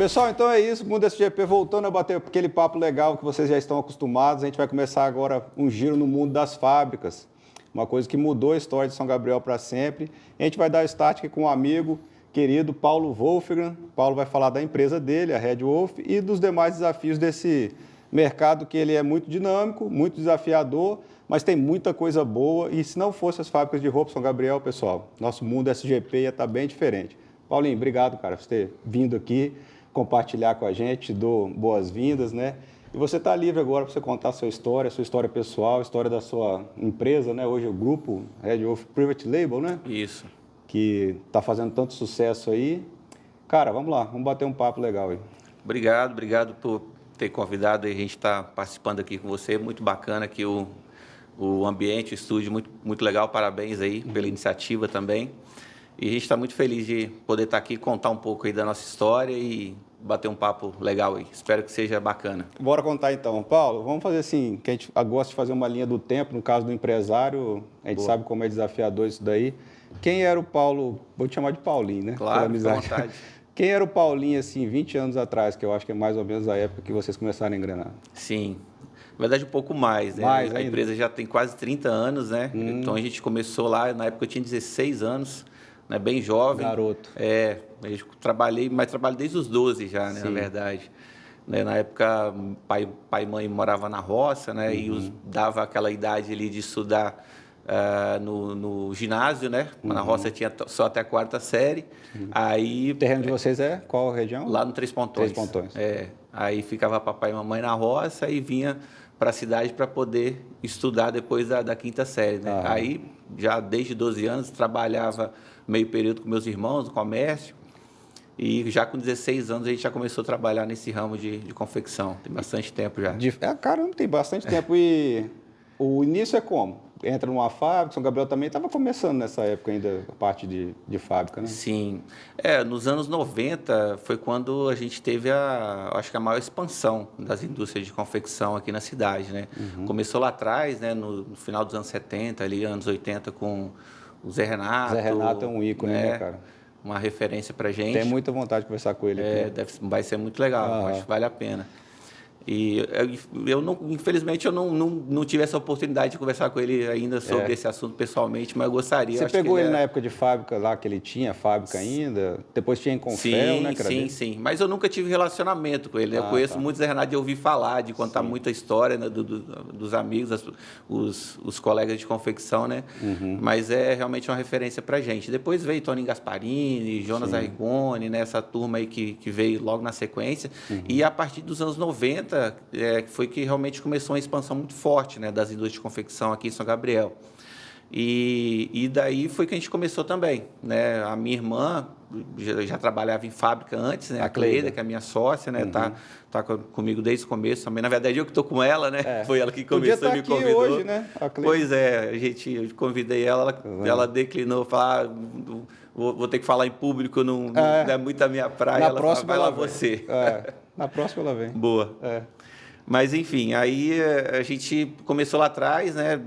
Pessoal, então é isso. Mundo SGP voltando a bater aquele papo legal que vocês já estão acostumados. A gente vai começar agora um giro no mundo das fábricas. Uma coisa que mudou a história de São Gabriel para sempre. A gente vai dar start aqui com um amigo querido, Paulo Wolfgang. Paulo vai falar da empresa dele, a Red Wolf, e dos demais desafios desse mercado que ele é muito dinâmico, muito desafiador, mas tem muita coisa boa. E se não fosse as fábricas de roupa São Gabriel, pessoal, nosso mundo SGP ia estar bem diferente. Paulinho, obrigado, cara, por ter vindo aqui compartilhar com a gente, dou boas-vindas, né? E você está livre agora para você contar a sua história pessoal, a história da sua empresa, né? Hoje é o grupo Red Wolf Private Label, né? Isso. Que está fazendo tanto sucesso aí. Cara, vamos lá, vamos bater um papo legal aí. Obrigado por ter convidado e a gente está participando aqui com você. Muito bacana aqui o ambiente, o estúdio, muito legal. Parabéns aí pela iniciativa também. E a gente está muito feliz de poder estar aqui, contar um pouco aí da nossa história e bater um papo legal aí. Espero que seja bacana. Bora contar então. Paulo, vamos fazer assim, que a gente gosta de fazer uma linha do tempo, no caso do empresário, a gente sabe como é desafiador isso daí. Quem era o Paulo, vou te chamar de Paulinho, né? Claro, fica à vontade. Quem era o Paulinho, assim, 20 anos atrás, que eu acho que é mais ou menos a época que vocês começaram a engrenar? Sim. Na verdade, um pouco mais, né? Mais a ainda? empresa já tem quase 30 anos, né? Então, a gente começou lá, na época eu tinha 16 anos, né? Bem jovem. Garoto. Eu trabalhei desde os 12 já, né? Na verdade. Né? Na época, pai e mãe moravam na roça, né? E dava aquela idade ali de estudar no ginásio, né? Na roça tinha só até a 4ª série. Aí, O terreno de vocês é qual região? lá no Três Pontões. Três Pontões. Aí ficava papai e mamãe na roça e vinha para a cidade para poder estudar depois da 5ª série, né? Aí, já desde 12 anos, trabalhava meio período com meus irmãos no comércio. E já com 16 anos a gente já começou a trabalhar nesse ramo de confecção. Tem bastante tempo já. Caramba, tem bastante tempo. E o início é como? Entra numa fábrica, São Gabriel também estava começando nessa época ainda, a parte de fábrica, né? Sim. Nos anos 90 foi quando a gente teve acho que a maior expansão das indústrias de confecção aqui na cidade, né? Começou lá atrás, né, no final dos anos 70, ali, anos 80, com o Zé Renato. Zé Renato é um ícone, né, cara? Uma referência pra gente. Tem muita vontade de conversar com ele aqui. Vai ser muito legal, acho que vale a pena. E infelizmente, eu não tive essa oportunidade de conversar com ele ainda sobre esse assunto pessoalmente, mas eu gostaria. Você pegou ele na época de fábrica lá, que ele tinha fábrica ainda? Depois tinha em Confel, né? Sim. Mas eu nunca tive relacionamento com ele. Eu conheço muito Zé Renato de ouvir falar, de contar muita história, né, dos amigos, os colegas de confecção, né? Mas é realmente uma referência pra gente. Depois veio Toninho Gasparini, Jonas Arrigoni, né? Essa turma aí que veio logo na sequência. E a partir dos anos 90, foi que realmente começou uma expansão muito forte, né, das indústrias de confecção aqui em São Gabriel. E daí foi que a gente começou também, né? A minha irmã já trabalhava em fábrica antes, né? A Cleida, que é a minha sócia, né? Tá comigo desde o começo também. Na verdade, eu que estou com ela, né? Foi ela que começou e me convidou. Hoje, né? Pois é, eu convidei ela declinou, falar, vou ter que falar em público, não é muito a minha praia. Na ela próxima fala, vai ela lá você. Na próxima ela vem. Boa. Mas, enfim, aí a gente começou lá atrás, né?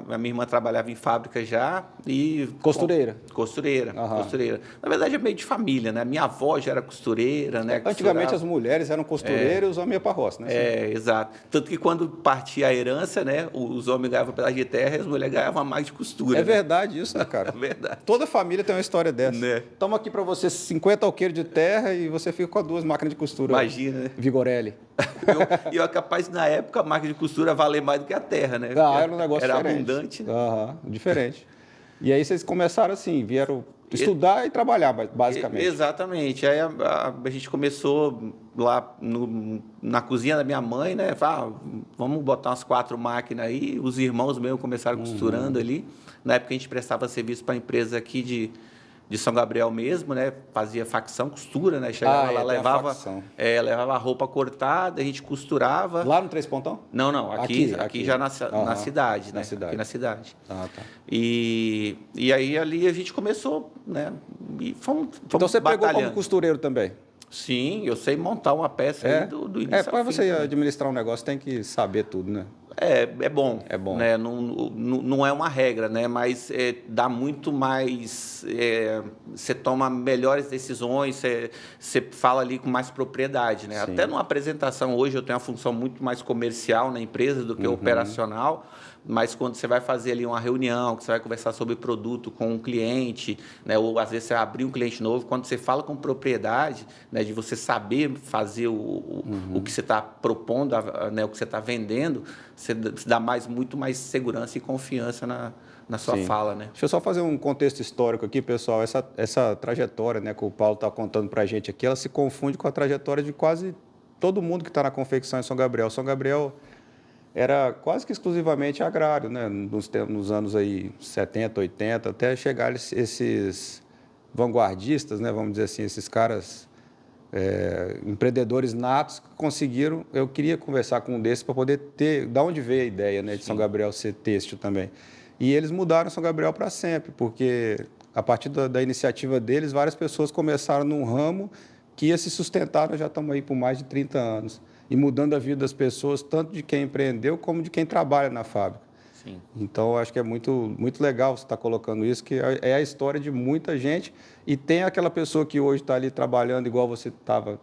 A minha irmã trabalhava em fábrica já e... Costureira? Costureira. Na verdade, é meio de família, né? Minha avó já era costureira, né? Antigamente as mulheres eram costureiras e os homens iam para a roça, né? Exato. Tanto que quando partia a herança, né? Os homens ganhavam um pedaço de terra e as mulheres ganhavam a máquina de costura. É verdade isso, né, cara? É verdade. Toda família tem uma história dessa. Né? Toma aqui para você 50 alqueires de terra e você fica com 2 máquinas de costura. Imagina, né? Vigorelli. E eu é capaz, na época, a máquina de costura valer mais do que a terra, né? Era um negócio era diferente. Abundante. Né? Diferente. E aí vocês começaram assim, vieram estudar e trabalhar, basicamente. Exatamente. Aí a gente começou lá na cozinha da minha mãe, né? Vamos botar umas 4 máquinas aí. Os irmãos mesmo começaram costurando ali. Na época a gente prestava serviço para a empresa aqui de São Gabriel mesmo, né? Fazia facção, costura, né? Chegava lá, levava a roupa cortada, a gente costurava. Lá no Três Pontão? Não. Aqui já na cidade, né? Aqui na cidade. Tá. E aí ali a gente começou, né? E fomos então você batalhando. pegou como costureiro também? Sim, eu sei montar uma peça aí do início para ao fim você também. administrar um negócio tem que saber tudo, né? É bom. É bom. Né? Não é uma regra, né? Mas dá muito mais... Você toma melhores decisões, você fala ali com mais propriedade. Né? Até numa apresentação, hoje eu tenho uma função muito mais comercial na empresa do que operacional, mas quando você vai fazer ali uma reunião, que você vai conversar sobre produto com um cliente, né? Ou às vezes você abrir um cliente novo, quando você fala com propriedade, né? De você saber fazer o que você está propondo, né? O que você está vendendo, você dá muito mais segurança e confiança na sua fala, né? Deixa eu só fazer um contexto histórico aqui, pessoal. Essa trajetória, né, que o Paulo está contando para a gente aqui, ela se confunde com a trajetória de quase todo mundo que está na confecção em São Gabriel. São Gabriel era quase que exclusivamente agrário, né, nos anos aí 70, 80, até chegar esses vanguardistas, né, vamos dizer assim, esses caras empreendedores natos que conseguiram. Eu queria conversar com um desses para poder ter, da onde veio a ideia, né, de São Gabriel ser têxtil também. E eles mudaram São Gabriel para sempre, porque a partir da iniciativa deles, várias pessoas começaram num ramo que ia se sustentar. Nós já estamos aí por mais de 30 anos e mudando a vida das pessoas, tanto de quem empreendeu como de quem trabalha na fábrica. Sim. Então, eu acho que é muito legal você estar colocando isso, que é a história de muita gente. E tem aquela pessoa que hoje está ali trabalhando igual você estava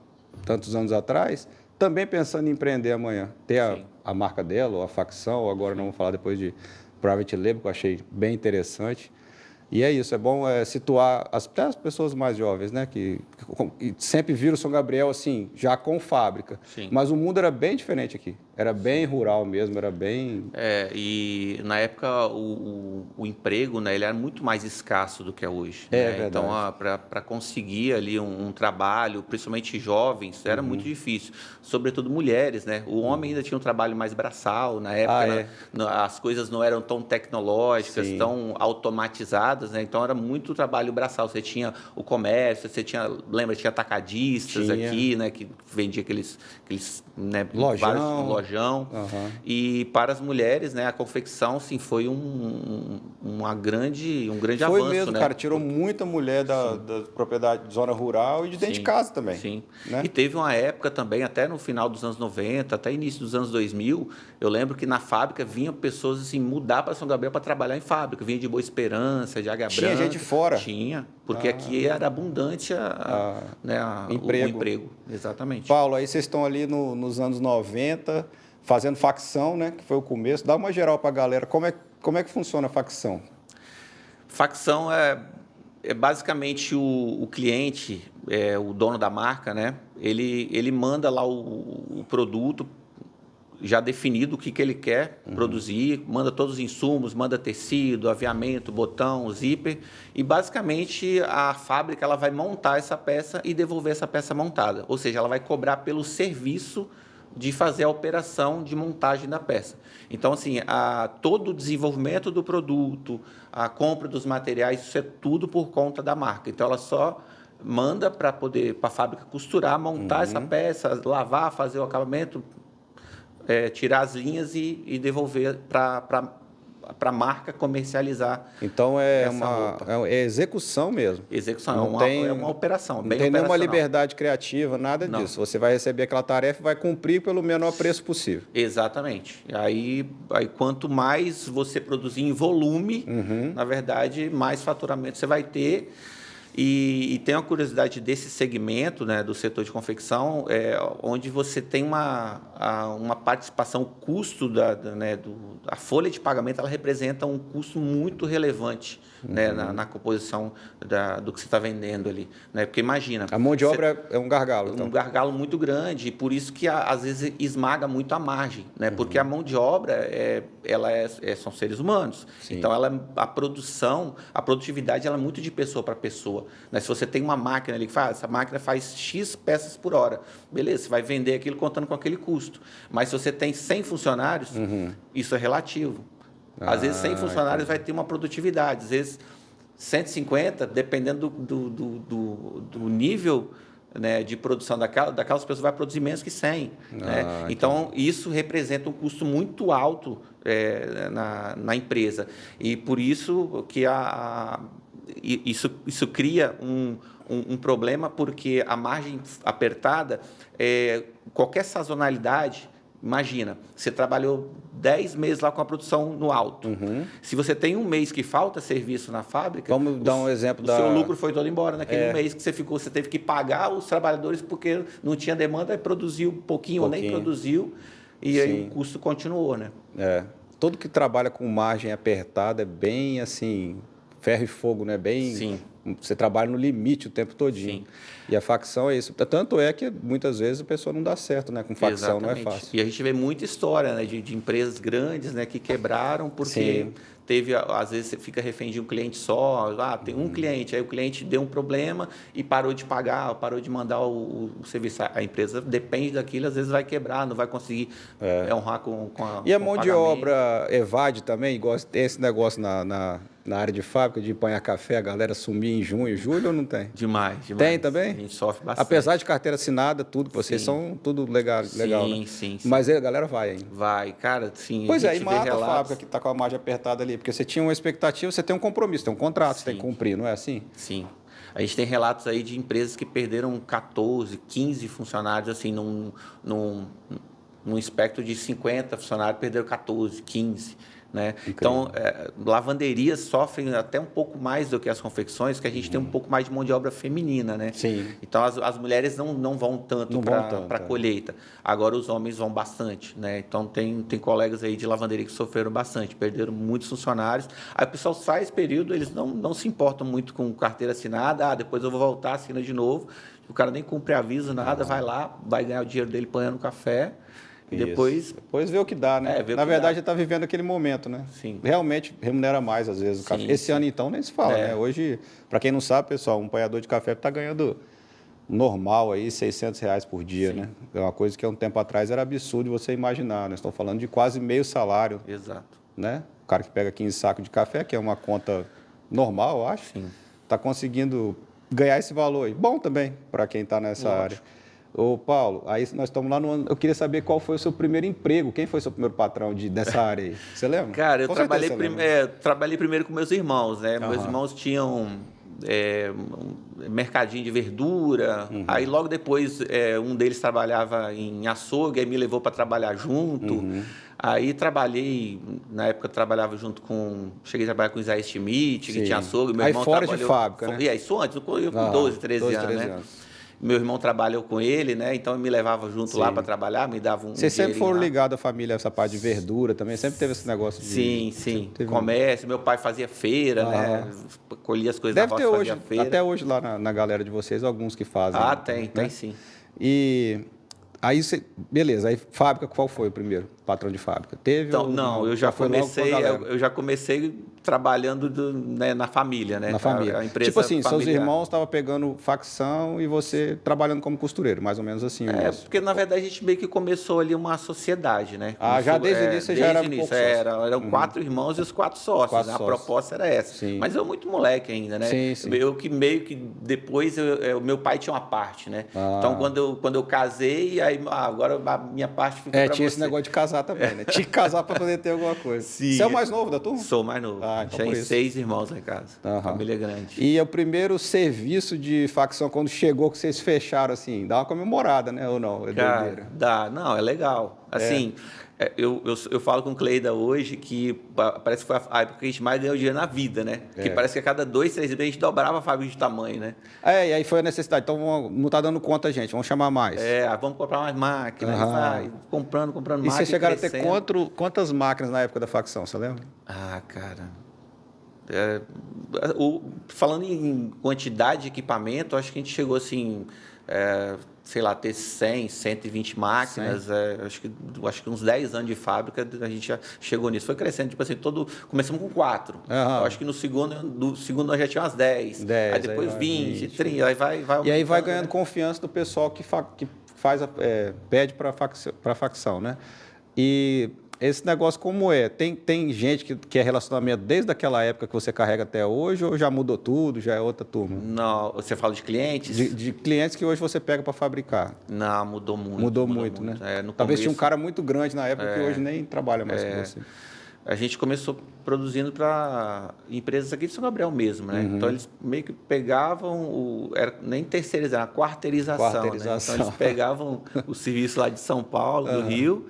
tantos anos atrás, também pensando em empreender amanhã. Ter a marca dela, ou a facção, ou agora não vamos falar depois de private label, que eu achei bem interessante. E é isso, é bom situar até as pessoas mais jovens, né, que sempre viram São Gabriel assim, já com fábrica. Sim. Mas o mundo era bem diferente aqui. Era bem rural mesmo, era bem... E na época o emprego, né, ele era muito mais escasso do que é hoje. É né? verdade. Então, para conseguir ali um trabalho, principalmente jovens, era muito difícil. Sobretudo mulheres, né? O homem ainda tinha um trabalho mais braçal. Na época, as coisas não eram tão tecnológicas, tão automatizadas, né? Então, era muito trabalho braçal. Você tinha o comércio, lembra, tinha atacadistas aqui, né? Que vendia aqueles né, vários lojão. E para as mulheres, né, a confecção, sim, foi um grande avanço. Foi mesmo, né? cara. Tirou muita mulher da propriedade de zona rural e de dentro de casa também. Sim. Né? E teve uma época também, até no final dos anos 90, até início dos anos 2000, eu lembro que na fábrica vinham pessoas assim, mudar para São Gabriel para trabalhar em fábrica. Vinha de Boa Esperança, de Águia Branca. Tinha gente fora? Tinha, porque aqui era abundante o emprego. Exatamente. Paulo, aí vocês estão ali nos anos 90, fazendo facção, né? Que foi o começo. Dá uma geral para a galera. Como é que funciona a facção? Facção é basicamente o cliente, o dono da marca, né? Ele manda lá o produto já definido, o que ele quer produzir, manda todos os insumos, manda tecido, aviamento, botão, zíper, e basicamente a fábrica ela vai montar essa peça e devolver essa peça montada, ou seja, ela vai cobrar pelo serviço de fazer a operação de montagem da peça. Então, assim, todo o desenvolvimento do produto, a compra dos materiais, isso é tudo por conta da marca. Então, ela só manda para a fábrica costurar, montar essa peça, lavar, fazer o acabamento, tirar as linhas e devolver para a marca comercializar. Então é execução mesmo. Execução, é uma operação. Não tem nenhuma liberdade criativa, nada disso. Você vai receber aquela tarefa e vai cumprir pelo menor preço possível. Exatamente. Aí quanto mais você produzir em volume, na verdade, mais faturamento você vai ter. E tem uma curiosidade desse segmento, né, do setor de confecção, onde você tem uma participação, o custo a folha de pagamento, ela representa um custo muito relevante, né, na composição do que você está vendendo ali. Né? Porque imagina... A mão de obra é um gargalo. Então. Um gargalo muito grande, e por isso que às vezes esmaga muito a margem, né? Porque a mão de obra são seres humanos. Sim. Então a produtividade ela é muito de pessoa para pessoa. Né? Se você tem uma máquina ali que essa máquina faz X peças por hora, beleza, você vai vender aquilo contando com aquele custo. Mas se você tem 100 funcionários, isso é relativo. Às vezes 100 funcionários vai ter uma produtividade, às vezes 150, dependendo do nível, né, de produção daquelas pessoas, vai produzir menos que 100. Né? Então, isso representa um custo muito alto na empresa. E por isso que isso cria um problema, porque a margem apertada, qualquer sazonalidade, imagina, você trabalhou 10 meses lá com a produção no alto. Se você tem um mês que falta serviço na fábrica... Vamos dar um exemplo o seu lucro foi todo embora naquele mês que você teve que pagar os trabalhadores porque não tinha demanda, aí produziu pouquinho ou nem produziu, e aí o custo continuou, né? Todo que trabalha com margem apertada é bem assim, ferro e fogo, né? Bem... Sim. Você trabalha no limite o tempo todinho. Sim. E a facção é isso. Tanto é que muitas vezes a pessoa não dá certo, né? Com facção. Exatamente. Não é fácil. E a gente vê muita história, né, de empresas grandes, né, que quebraram porque teve, às vezes, você fica refém de um cliente só. Tem um cliente, aí o cliente deu um problema e parou de pagar, parou de mandar o serviço. A empresa depende daquilo, às vezes vai quebrar, não vai conseguir honrar com a E a com mão o de pagamento. obra evade também? Igual tem esse negócio na área de fábrica de empanhar café, a galera sumir em junho, julho ou não tem? Demais. Tem também? A gente sofre bastante. Apesar de carteira assinada, tudo, vocês são tudo legal, né? Sim. Mas a galera vai ainda. Vai, cara, sim. Pois é, e vê mata a relatos. fábrica que está com a margem apertada ali, porque você tinha uma expectativa, você tem um compromisso, tem um contrato, você tem que cumprir, não é assim? Sim. A gente tem relatos aí de empresas que perderam 14, 15 funcionários, assim, num espectro de 50 funcionários, perderam 14, 15. Né? Então, lavanderias sofrem até um pouco mais do que as confecções, que a gente tem um pouco mais de mão de obra feminina, né? Sim. Então, as mulheres não vão tanto para a colheita. Agora, os homens vão bastante, né? Então, tem colegas aí de lavanderia que sofreram bastante, perderam muitos funcionários. Aí o pessoal sai esse período, eles não se importam muito com carteira assinada, depois eu vou voltar, assina de novo. O cara nem cumpre aviso, nada, vai lá, vai ganhar o dinheiro dele panhando café. E depois vê o que dá, né? Na verdade, ele está vivendo aquele momento, né? Sim. Realmente remunera mais, às vezes, o café. Esse ano, então, nem se fala, né? Hoje, para quem não sabe, pessoal, um apanhador de café está ganhando normal aí, R$600 por dia, né? É uma coisa que há um tempo atrás era absurdo de você imaginar. Nós estamos falando de quase meio salário. Exato. Né? O cara que pega 15 sacos de café, que é uma conta normal, eu acho, está conseguindo ganhar esse valor aí. Bom também para quem está nessa área. Ô, Paulo, aí nós estamos lá no ano. Eu queria saber qual foi o seu primeiro emprego. Quem foi o seu primeiro patrão dessa área aí? Você lembra? Cara, eu trabalhei primeiro com meus irmãos, né? Meus irmãos tinham um mercadinho de verdura. Aí logo depois um deles trabalhava em açougue, aí me levou para trabalhar junto. Aí na época eu trabalhava junto cheguei a trabalhar com o Isaías Schmidt, que tinha açougue. Meu irmão fora de fábrica, né? Isso antes, eu com 12, 13 anos, né? Meu irmão trabalhou com ele, né? Então ele me levava junto lá para trabalhar, me dava um Vocês sempre foram ligados à família, essa parte de verdura também? Sempre teve esse negócio de... Sim. Comércio. Meu pai fazia feira, né? Colhia as coisas da roça, fazia feira. Até hoje lá na galera de vocês, alguns que fazem. Tem sim. E aí, beleza, aí fábrica, qual foi o primeiro patrão de fábrica? Teve? Então, não, eu já comecei trabalhando na família, né? Na família. A empresa tipo assim, familiar. seus irmãos estavam pegando facção e você trabalhando como costureiro, mais ou menos assim. Porque na verdade a gente meio que começou ali uma sociedade, né? Já desde o início você já era um pouco sócio. Eram 4 irmãos e os 4 sócios. A proposta era essa. Sim. Mas eu muito moleque ainda, né? Sim. Eu que meio que depois o meu pai tinha uma parte, né? Então quando eu casei, aí agora a minha parte fica pra tinha você. esse negócio de casar também, né? Tinha que casar para poder ter alguma coisa. Sim. Você é o mais novo da turma? Sou mais novo. Então Tinha 6 irmãos lá em casa. Família grande. E o primeiro serviço de facção, quando chegou, que vocês fecharam assim, dá uma comemorada, né? Ou não? Cara, dá. Não, é legal. Assim, eu falo com o Cleida hoje que parece que foi a época que a gente mais ganhou dinheiro na vida, né? Que parece que a cada 2, 3 meses a gente dobrava a fábrica de tamanho, né? E aí foi a necessidade. Então não está dando conta, gente. Vamos chamar mais. Vamos comprar mais máquinas. Vai comprando máquinas. E vocês chegaram a ter quantas máquinas na época da facção, você lembra? Cara... falando em quantidade de equipamento, acho que a gente chegou assim, sei lá, ter 100, 120 máquinas, acho que uns 10 anos de fábrica a gente já chegou nisso. Foi crescendo, tipo assim, começamos com 4. Eu acho que no segundo nós já tínhamos umas 10. Aí depois 20, 30, aí vai e aí vai ganhando confiança do pessoal que pede para a facção, né? E esse negócio como é? Tem gente que é relacionamento desde aquela época que você carrega até hoje ou já mudou tudo, já é outra turma? Não, você fala de clientes? De clientes que hoje você pega para fabricar. Não, mudou muito. Mudou muito, né? Talvez tinha um cara muito grande na época que hoje nem trabalha mais com você. A gente começou produzindo para empresas aqui de São Gabriel mesmo, né? Então, eles meio que pegavam, nem terceirização, era quarteirização. Né? Então, eles pegavam o serviço lá de São Paulo, do Rio,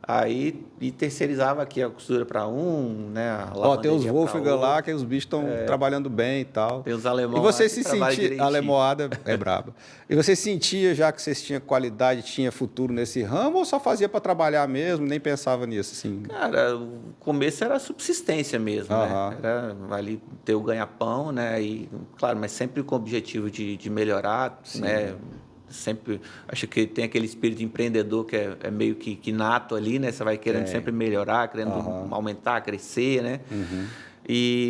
Aí e terceirizava aqui a costura para um, né? A Ó, tem os lavanderia pra Wolfgang lá, outro. que os bichos estão trabalhando bem e tal. Tem os E alemão você lá se que trabalham sentia... A direitinho. lemoada é braba. E você sentia já que vocês tinham qualidade, tinha futuro nesse ramo, ou só fazia para trabalhar mesmo, nem pensava nisso, assim? Cara, o começo era subsistência mesmo, Aham. né? Era ali ter o ganha-pão, né? E, claro, mas sempre com o objetivo de melhorar, né? Sempre, acho que tem aquele espírito empreendedor que é meio que nato ali, né? Você vai querendo sempre melhorar, querendo aumentar, crescer, né?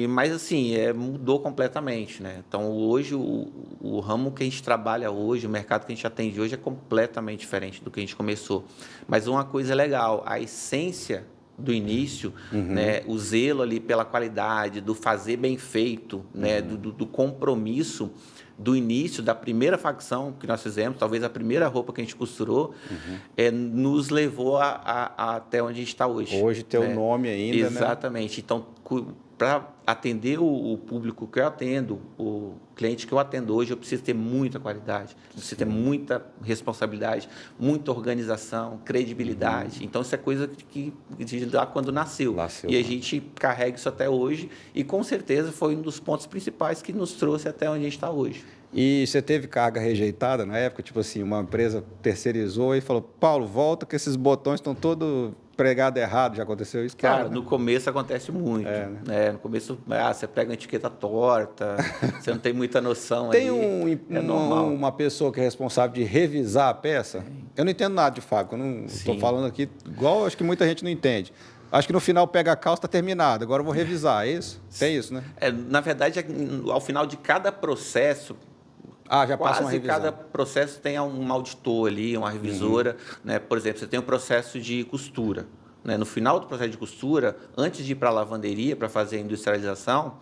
Mas assim, mudou completamente, né? Então, hoje, o ramo que a gente trabalha hoje, o mercado que a gente atende hoje é completamente diferente do que a gente começou. Mas uma coisa legal, a essência do início, né? O zelo ali pela qualidade, do fazer bem feito, né? Do compromisso do início, da primeira facção que nós fizemos, talvez a primeira roupa que a gente costurou, nos levou até onde a gente está hoje. Hoje tem o nome ainda, Exatamente. Então, para atender o público que eu atendo, o cliente que eu atendo hoje, eu preciso ter muita qualidade, preciso ter muita responsabilidade, muita organização, credibilidade. Então, isso é coisa que de lá quando nasceu. E a gente carrega isso até hoje e, com certeza, foi um dos pontos principais que nos trouxe até onde a gente está hoje. E você teve carga rejeitada na época? Tipo assim, uma empresa terceirizou e falou, Paulo, volta que esses botões estão todos pregados errado. Já aconteceu isso? Cara, no começo acontece muito. No começo, você pega uma etiqueta torta, você não tem muita noção tem ali. Normal. uma pessoa que é responsável de revisar a peça? Eu não entendo nada de fábrica, eu não estou falando aqui igual acho que muita gente não entende. Acho que no final pega a calça, está terminado. Agora eu vou revisar, é isso? Tem isso, né? Na verdade, ao final de cada processo, já passa uma revisão. cada processo tem um auditor ali, uma revisora. Né? Por exemplo, você tem um processo de costura. Né? No final do processo de costura, antes de ir para a lavanderia para fazer a industrialização,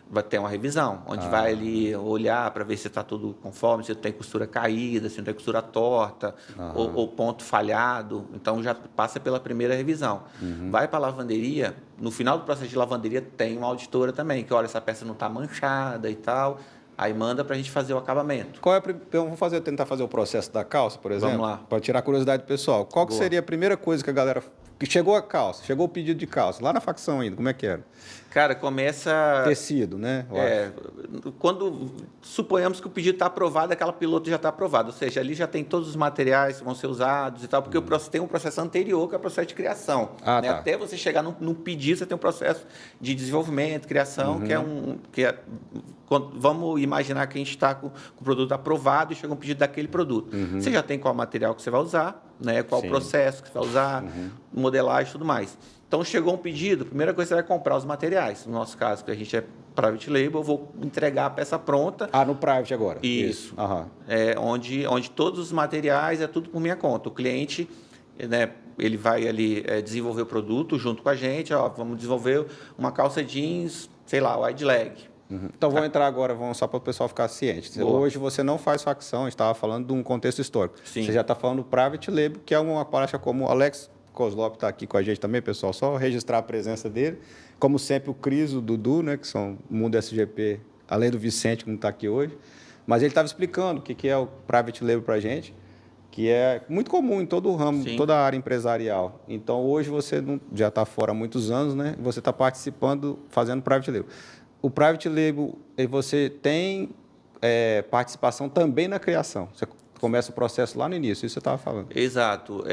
vai ter uma revisão, onde vai ali olhar para ver se está tudo conforme, se não tem costura caída, se não tem costura torta, ou ponto falhado. Então, já passa pela primeira revisão. Vai para a lavanderia, no final do processo de lavanderia tem uma auditora também, que olha, essa peça não está manchada e tal. Aí manda para a gente fazer o acabamento. Vamos tentar fazer o processo da calça, por exemplo? Vamos lá. Para tirar a curiosidade do pessoal. Qual que seria a primeira coisa que a galera... Que chegou a calça, chegou o pedido de calça, lá na facção ainda, como é que era? Cara, começa... Tecido, né? Quando suponhamos que o pedido está aprovado, aquela piloto já está aprovada. Ou seja, ali já tem todos os materiais que vão ser usados e tal, porque tem um processo anterior, que é o processo de criação. Né? Tá. Até você chegar no pedido, você tem um processo de desenvolvimento, criação, vamos imaginar que a gente está com o produto aprovado e chega um pedido daquele produto. Você já tem qual material que você vai usar, né? Qual o processo que você vai usar, modelagem e tudo mais. Então, chegou um pedido, a primeira coisa que você vai comprar os materiais. No nosso caso, que a gente é private label, eu vou entregar a peça pronta. No private agora? Isso. Onde todos os materiais é tudo por minha conta. O cliente, né, ele vai ali desenvolver o produto junto com a gente. Vamos desenvolver uma calça jeans, sei lá, wide leg. Então, vamos entrar agora, só para o pessoal ficar ciente. Hoje você não faz facção, a gente estava falando de um contexto histórico. Sim. Você já está falando do private label, que é uma prática como o Alex Kozlop está aqui com a gente também, pessoal. Só registrar a presença dele. Como sempre, o Cris, o Dudu, né, que são o Mundo SGP, além do Vicente, que não está aqui hoje. Mas ele estava explicando o que é o private label para a gente, que é muito comum em todo o ramo, toda a área empresarial. Então, hoje você já está fora há muitos anos, né? Você está participando, fazendo private label. O private label, você tem participação também na criação. Você começa o processo lá no início, isso você estava falando. Exato.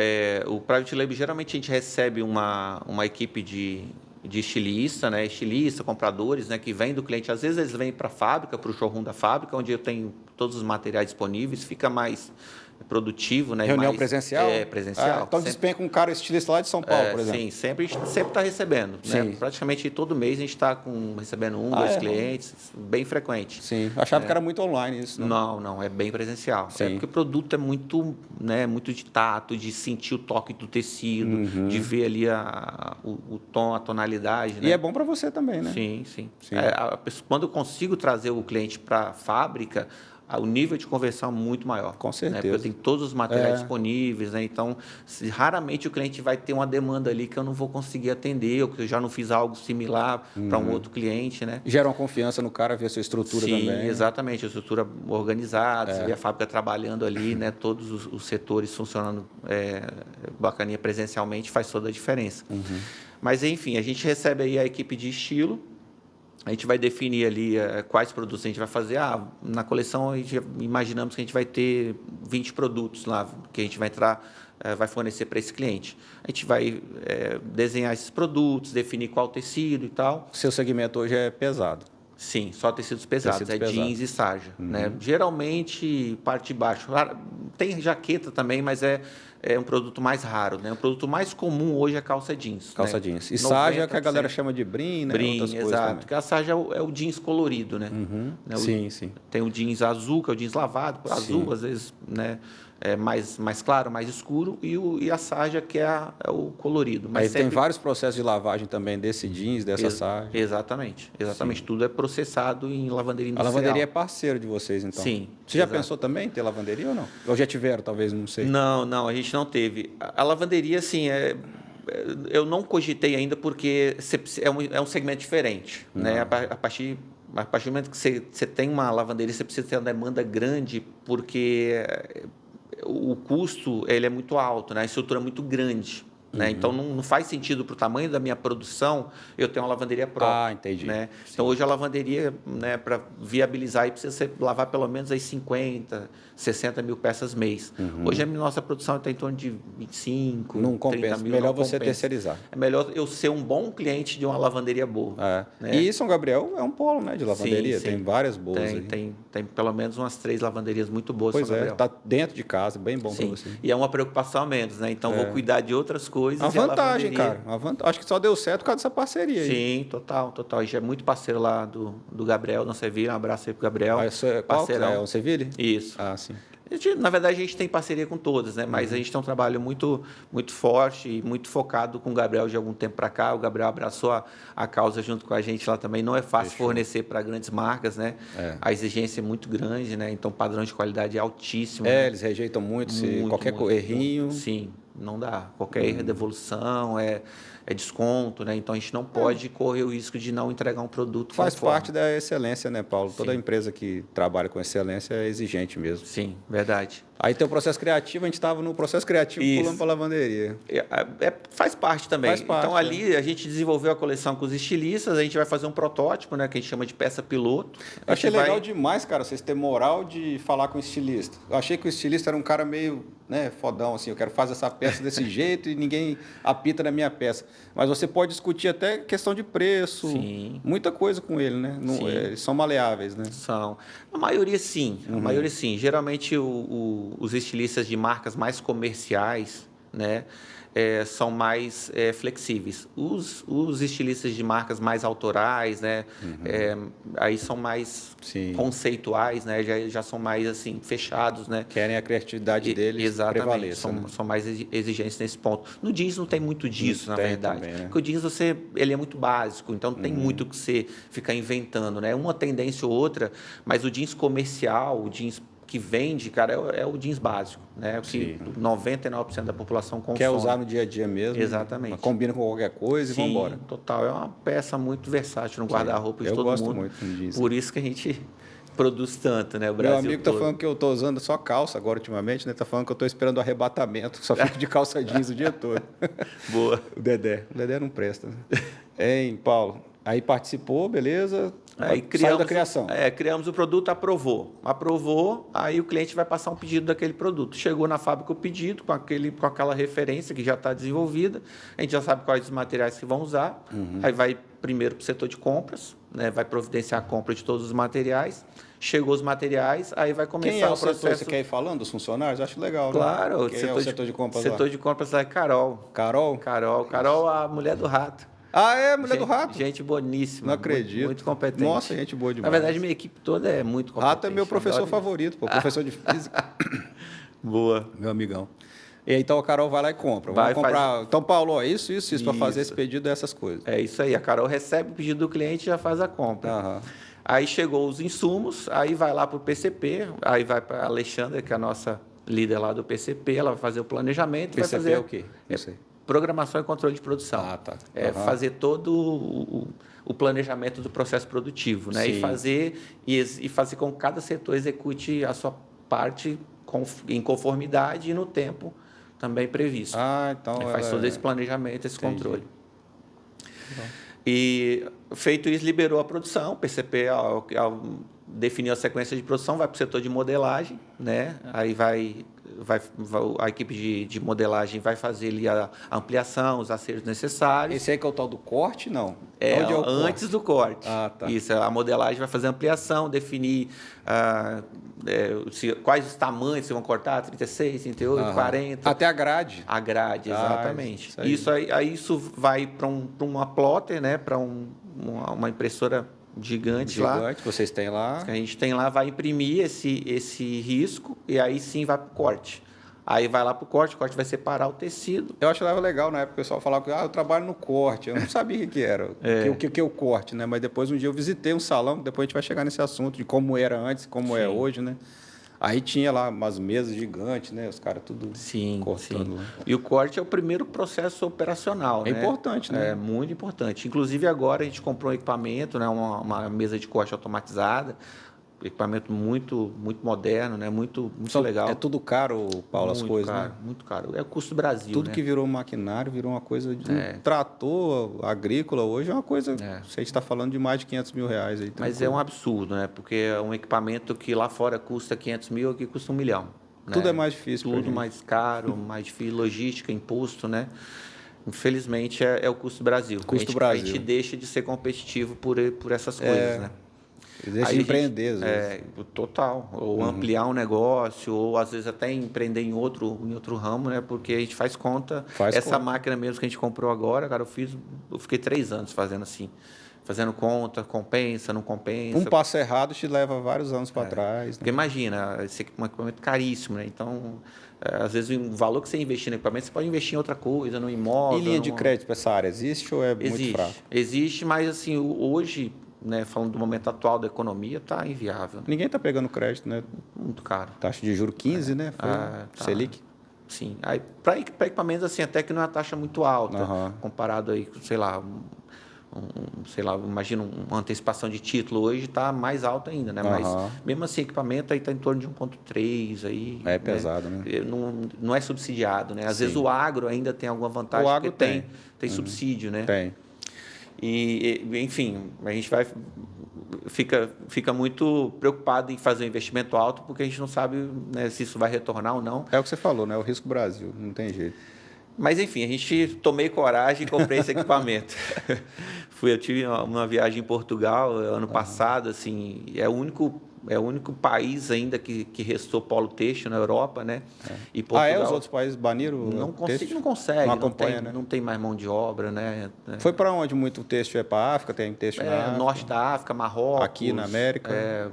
O private label, geralmente a gente recebe uma equipe de estilista, né? Estilista, compradores, né? Que vem do cliente. Às vezes eles vêm para a fábrica, para o showroom da fábrica, onde eu tenho todos os materiais disponíveis, fica mais produtivo, né? Reunião presencial? Presencial. Então despenca um cara estilista lá de São Paulo, por exemplo. Sim, a gente sempre está recebendo. Né? Praticamente todo mês a gente está recebendo dois clientes, bem frequente. Sim, achava que era muito online isso. Não, é bem presencial. Porque o produto é muito, né, muito de tato, de sentir o toque do tecido, de ver ali o tom, a tonalidade. E é bom para você também, né? Sim. Quando eu consigo trazer o cliente para a fábrica, o nível de conversão é muito maior. Com certeza. Né? Porque eu tenho todos os materiais disponíveis, né? Então, raramente o cliente vai ter uma demanda ali que eu não vou conseguir atender, ou que eu já não fiz algo similar para um outro cliente, né? Gera uma confiança no cara, ver a sua estrutura também. Sim, exatamente. A estrutura organizada, você vê a fábrica trabalhando ali, né? Todos os setores funcionando bacaninha presencialmente, faz toda a diferença. Mas, enfim, a gente recebe aí a equipe de estilo. A gente vai definir ali quais produtos a gente vai fazer. Na coleção, imaginamos que a gente vai ter 20 produtos lá, que a gente vai entrar, vai fornecer para esse cliente. A gente vai desenhar esses produtos, definir qual tecido e tal. Seu segmento hoje é pesado. Sim, só tecidos pesados, jeans e sarja. Né? Geralmente, parte de baixo. Tem jaqueta também, mas é um produto mais raro. Né? O produto mais comum hoje é calça jeans. Calça jeans. E sarja é que a galera chama de brim, né? Brim, exato. Porque a sarja é o jeans colorido, né? Né? Sim, sim. Tem o jeans azul, que é o jeans lavado. Azul, às vezes, né? É mais claro, mais escuro, e a sarja, que é o colorido. Mas aí sempre... tem vários processos de lavagem também desse jeans, dessa sarja. Exatamente. Tudo é processado em lavanderia industrial. A lavanderia é parceiro de vocês, então? Sim. Você já pensou também em ter lavanderia ou não? Ou já tiveram, talvez, não sei. Não, a gente não teve. A lavanderia, assim, eu não cogitei ainda porque é um segmento diferente. Né? A partir do momento que você tem uma lavanderia, você precisa ter uma demanda grande, porque o custo ele é muito alto, né? A estrutura é muito grande. Né? Então, não faz sentido para o tamanho da minha produção eu ter uma lavanderia própria. Entendi. Né? Então, hoje a lavanderia, né, para viabilizar, aí precisa lavar pelo menos aí 50, 60 mil peças mês. Hoje a nossa produção está em torno de 25, não compensa. 30 mil. Melhor você terceirizar. É melhor eu ser um bom cliente de uma lavanderia boa. Né? E São Gabriel é um polo, né, de lavanderia. Sim. Tem várias boas aí. Tem pelo menos umas 3 lavanderias muito boas. Pois está dentro de casa, bem bom para você. E é uma preocupação a menos, né? Então, vou cuidar de outras coisas. A vantagem, cara. Acho que só deu certo por causa dessa parceria aí. Sim, total. A gente é muito parceiro lá do Gabriel, não Seville. Um abraço aí pro Gabriel. Parceirão. É o Seville? Isso. Sim. Na verdade, a gente tem parceria com todas, né? Mas a gente tem um trabalho muito, muito forte e muito focado com o Gabriel de algum tempo para cá. O Gabriel abraçou a causa junto com a gente lá também. Não é fácil fornecer para grandes marcas, né? A exigência é muito grande, né? Então, o padrão de qualidade é altíssimo. Né? Eles rejeitam muito qualquer errinho. Sim, não dá. Qualquer erro é devolução, é desconto, né? Então, a gente não pode correr o risco de não entregar um produto. Faz parte da excelência, né, Paulo? Toda empresa que trabalha com excelência é exigente mesmo. Sim, verdade. Aí tem o processo criativo, a gente estava no processo criativo pulando para a lavanderia. Faz parte também. Faz parte, então, ali a gente desenvolveu a coleção com os estilistas, a gente vai fazer um protótipo, né, que a gente chama de peça piloto. Eu achei legal demais, cara, vocês terem moral de falar com o estilista. Eu achei que o estilista era um cara meio, né, fodão, assim, eu quero fazer essa peça desse jeito e ninguém apita na minha peça. Mas você pode discutir até questão de preço, muita coisa com ele, né? Eles são maleáveis, né? São. A maioria, sim. A maioria, sim. Geralmente, os estilistas de marcas mais comerciais, né, são mais flexíveis. Os estilistas de marcas mais autorais, né, aí são mais conceituais, né, já são mais assim fechados, né. Querem a criatividade deles prevaleça. São mais exigentes nesse ponto. No jeans não tem muito disso, na verdade. Também, né? Porque o jeans ele é muito básico, então não tem muito o que você ficar inventando, né. Uma tendência ou outra, mas o jeans comercial, o jeans que vende, cara, é o jeans básico, né? O que 99% da população consome. Quer usar no dia a dia mesmo. Exatamente. Combina com qualquer coisa e vamos embora. Total. É uma peça muito versátil no guarda-roupa de todo mundo. Eu gosto muito do jeans. Por isso que a gente produz tanto, né? O Brasil Meu amigo tá falando que eu tô usando só calça agora ultimamente, né? Tá falando que eu tô esperando o arrebatamento. Só fico de calça jeans o dia todo. Boa. O Dedé não presta. Hein, Paulo? Aí participou, beleza. Aí saiu da criação. Criamos o produto, aprovou, aí o cliente vai passar um pedido daquele produto. Chegou na fábrica o pedido com aquela referência que já está desenvolvida, a gente já sabe quais os materiais que vão usar, aí vai primeiro para o setor de compras, né, vai providenciar a compra de todos os materiais, chegou os materiais, aí vai começar Quem é o processo. Setor? Você quer ir falando dos funcionários? Acho legal, claro, né? Quem é o setor de compras lá? Setor de compras é Carol. Carol, a mulher do rato. Mulher do Rato? Gente boníssima. Não acredito. Muito competente. Nossa, gente boa demais. Na verdade, minha equipe toda é muito competente. Rato é meu professor favorito, professor de física. Boa. Meu amigão. E aí, então a Carol vai lá e compra. Vamos comprar. Então, Paulo, isso para fazer esse pedido dessas coisas. É isso aí. A Carol recebe o pedido do cliente e já faz a compra. Aí chegou os insumos, aí vai lá para o PCP, aí vai para a Alexandra, que é a nossa líder lá do PCP, ela vai fazer o planejamento. PCP vai fazer é o quê? Não sei. Programação e controle de produção. Ah, tá. Fazer todo o planejamento do processo produtivo, né? Sim. E fazer com que cada setor execute a sua parte em conformidade e no tempo também previsto. Então Aí faz todo esse planejamento, esse Entendi. controle. E feito isso, liberou a produção. O PCP, ao definir a sequência de produção, vai para o setor de modelagem, né? Aí a equipe de modelagem vai fazer ali a ampliação, os acertos necessários. Esse aí que é o tal do corte, não? Onde é o antes corte? do corte. Tá. Isso, a modelagem vai fazer a ampliação, definir quais os tamanhos se vão cortar, 36, 38, 40. Até a grade. A grade, exatamente. Isso aí. Isso vai para uma plotter, né, para uma impressora gigante lá. Vocês têm lá. Que a gente tem lá, vai imprimir esse risco e aí sim vai para o corte. Aí vai lá para o corte vai separar o tecido. Eu achava legal, na época o pessoal falava que eu trabalho no corte. Eu não sabia o que era, o que é o corte, né? Mas depois um dia eu visitei um salão, depois a gente vai chegar nesse assunto de como era antes, como é hoje, né? Aí tinha lá umas mesas gigantes, né? Os caras tudo cortando. Sim. E o corte é o primeiro processo operacional, né? É importante, né? É muito importante. Inclusive agora a gente comprou um equipamento, né? Uma mesa de corte automatizada, equipamento muito moderno, né? Muito legal. É tudo caro, Paulo, as coisas, caro, né? Muito caro. É o custo do Brasil, tudo né? que virou maquinário, virou uma coisa de um trator agrícola hoje é uma coisa... Se a gente está falando de mais de 500 mil reais. Aí, mas é um absurdo, né? Porque é um equipamento que lá fora custa 500 mil, aqui custa 1 milhão. Tudo né? é mais difícil. Tudo mais caro, mais difícil, logística, imposto, né? Infelizmente é o custo do Brasil. A gente deixa de ser competitivo por essas coisas, né? Deixa de empreender, às vezes. Total. Ou ampliar um negócio, ou às vezes até empreender em outro ramo, né? Porque a gente faz conta. Máquina mesmo que a gente comprou agora, cara, eu fiquei 3 anos fazendo assim. Fazendo conta, compensa, não compensa. Um passo errado te leva vários anos para trás. Né? Porque imagina, esse é um equipamento caríssimo, né? Então, às vezes o valor que você investir no equipamento, você pode investir em outra coisa, no imóvel. E linha de crédito para essa área existe ou é muito fraco? Existe, mas assim, hoje, né, falando do momento atual da economia, está inviável. Ninguém está pegando crédito, né? Muito caro. Taxa de juros 15, né? Selic. Sim. Para equipamentos, assim, até que não é uma taxa muito alta, comparado aí, sei lá, imagina uma antecipação de título hoje está mais alta ainda, né? Mas mesmo assim, equipamento aí está em torno de 1,3 aí. É pesado, né? Não é subsidiado, né? Às vezes o agro ainda tem alguma vantagem. O agro tem subsídio, né? Tem. E, enfim, a gente fica muito preocupado em fazer um investimento alto porque a gente não sabe, né, se isso vai retornar ou não. É o que você falou, né? O risco Brasil, não tem jeito. Mas, enfim, a gente tomei coragem e comprei esse equipamento. Eu tive uma viagem em Portugal ano passado, assim, é o único país ainda que restou polo têxtil na Europa, né? E Portugal, os outros países baniram? Não consegue, não acompanha, né? Não tem mais mão de obra, né? Foi para onde muito têxtil? É para África? Tem têxtil na África? Norte da África, Marrocos. Aqui na América?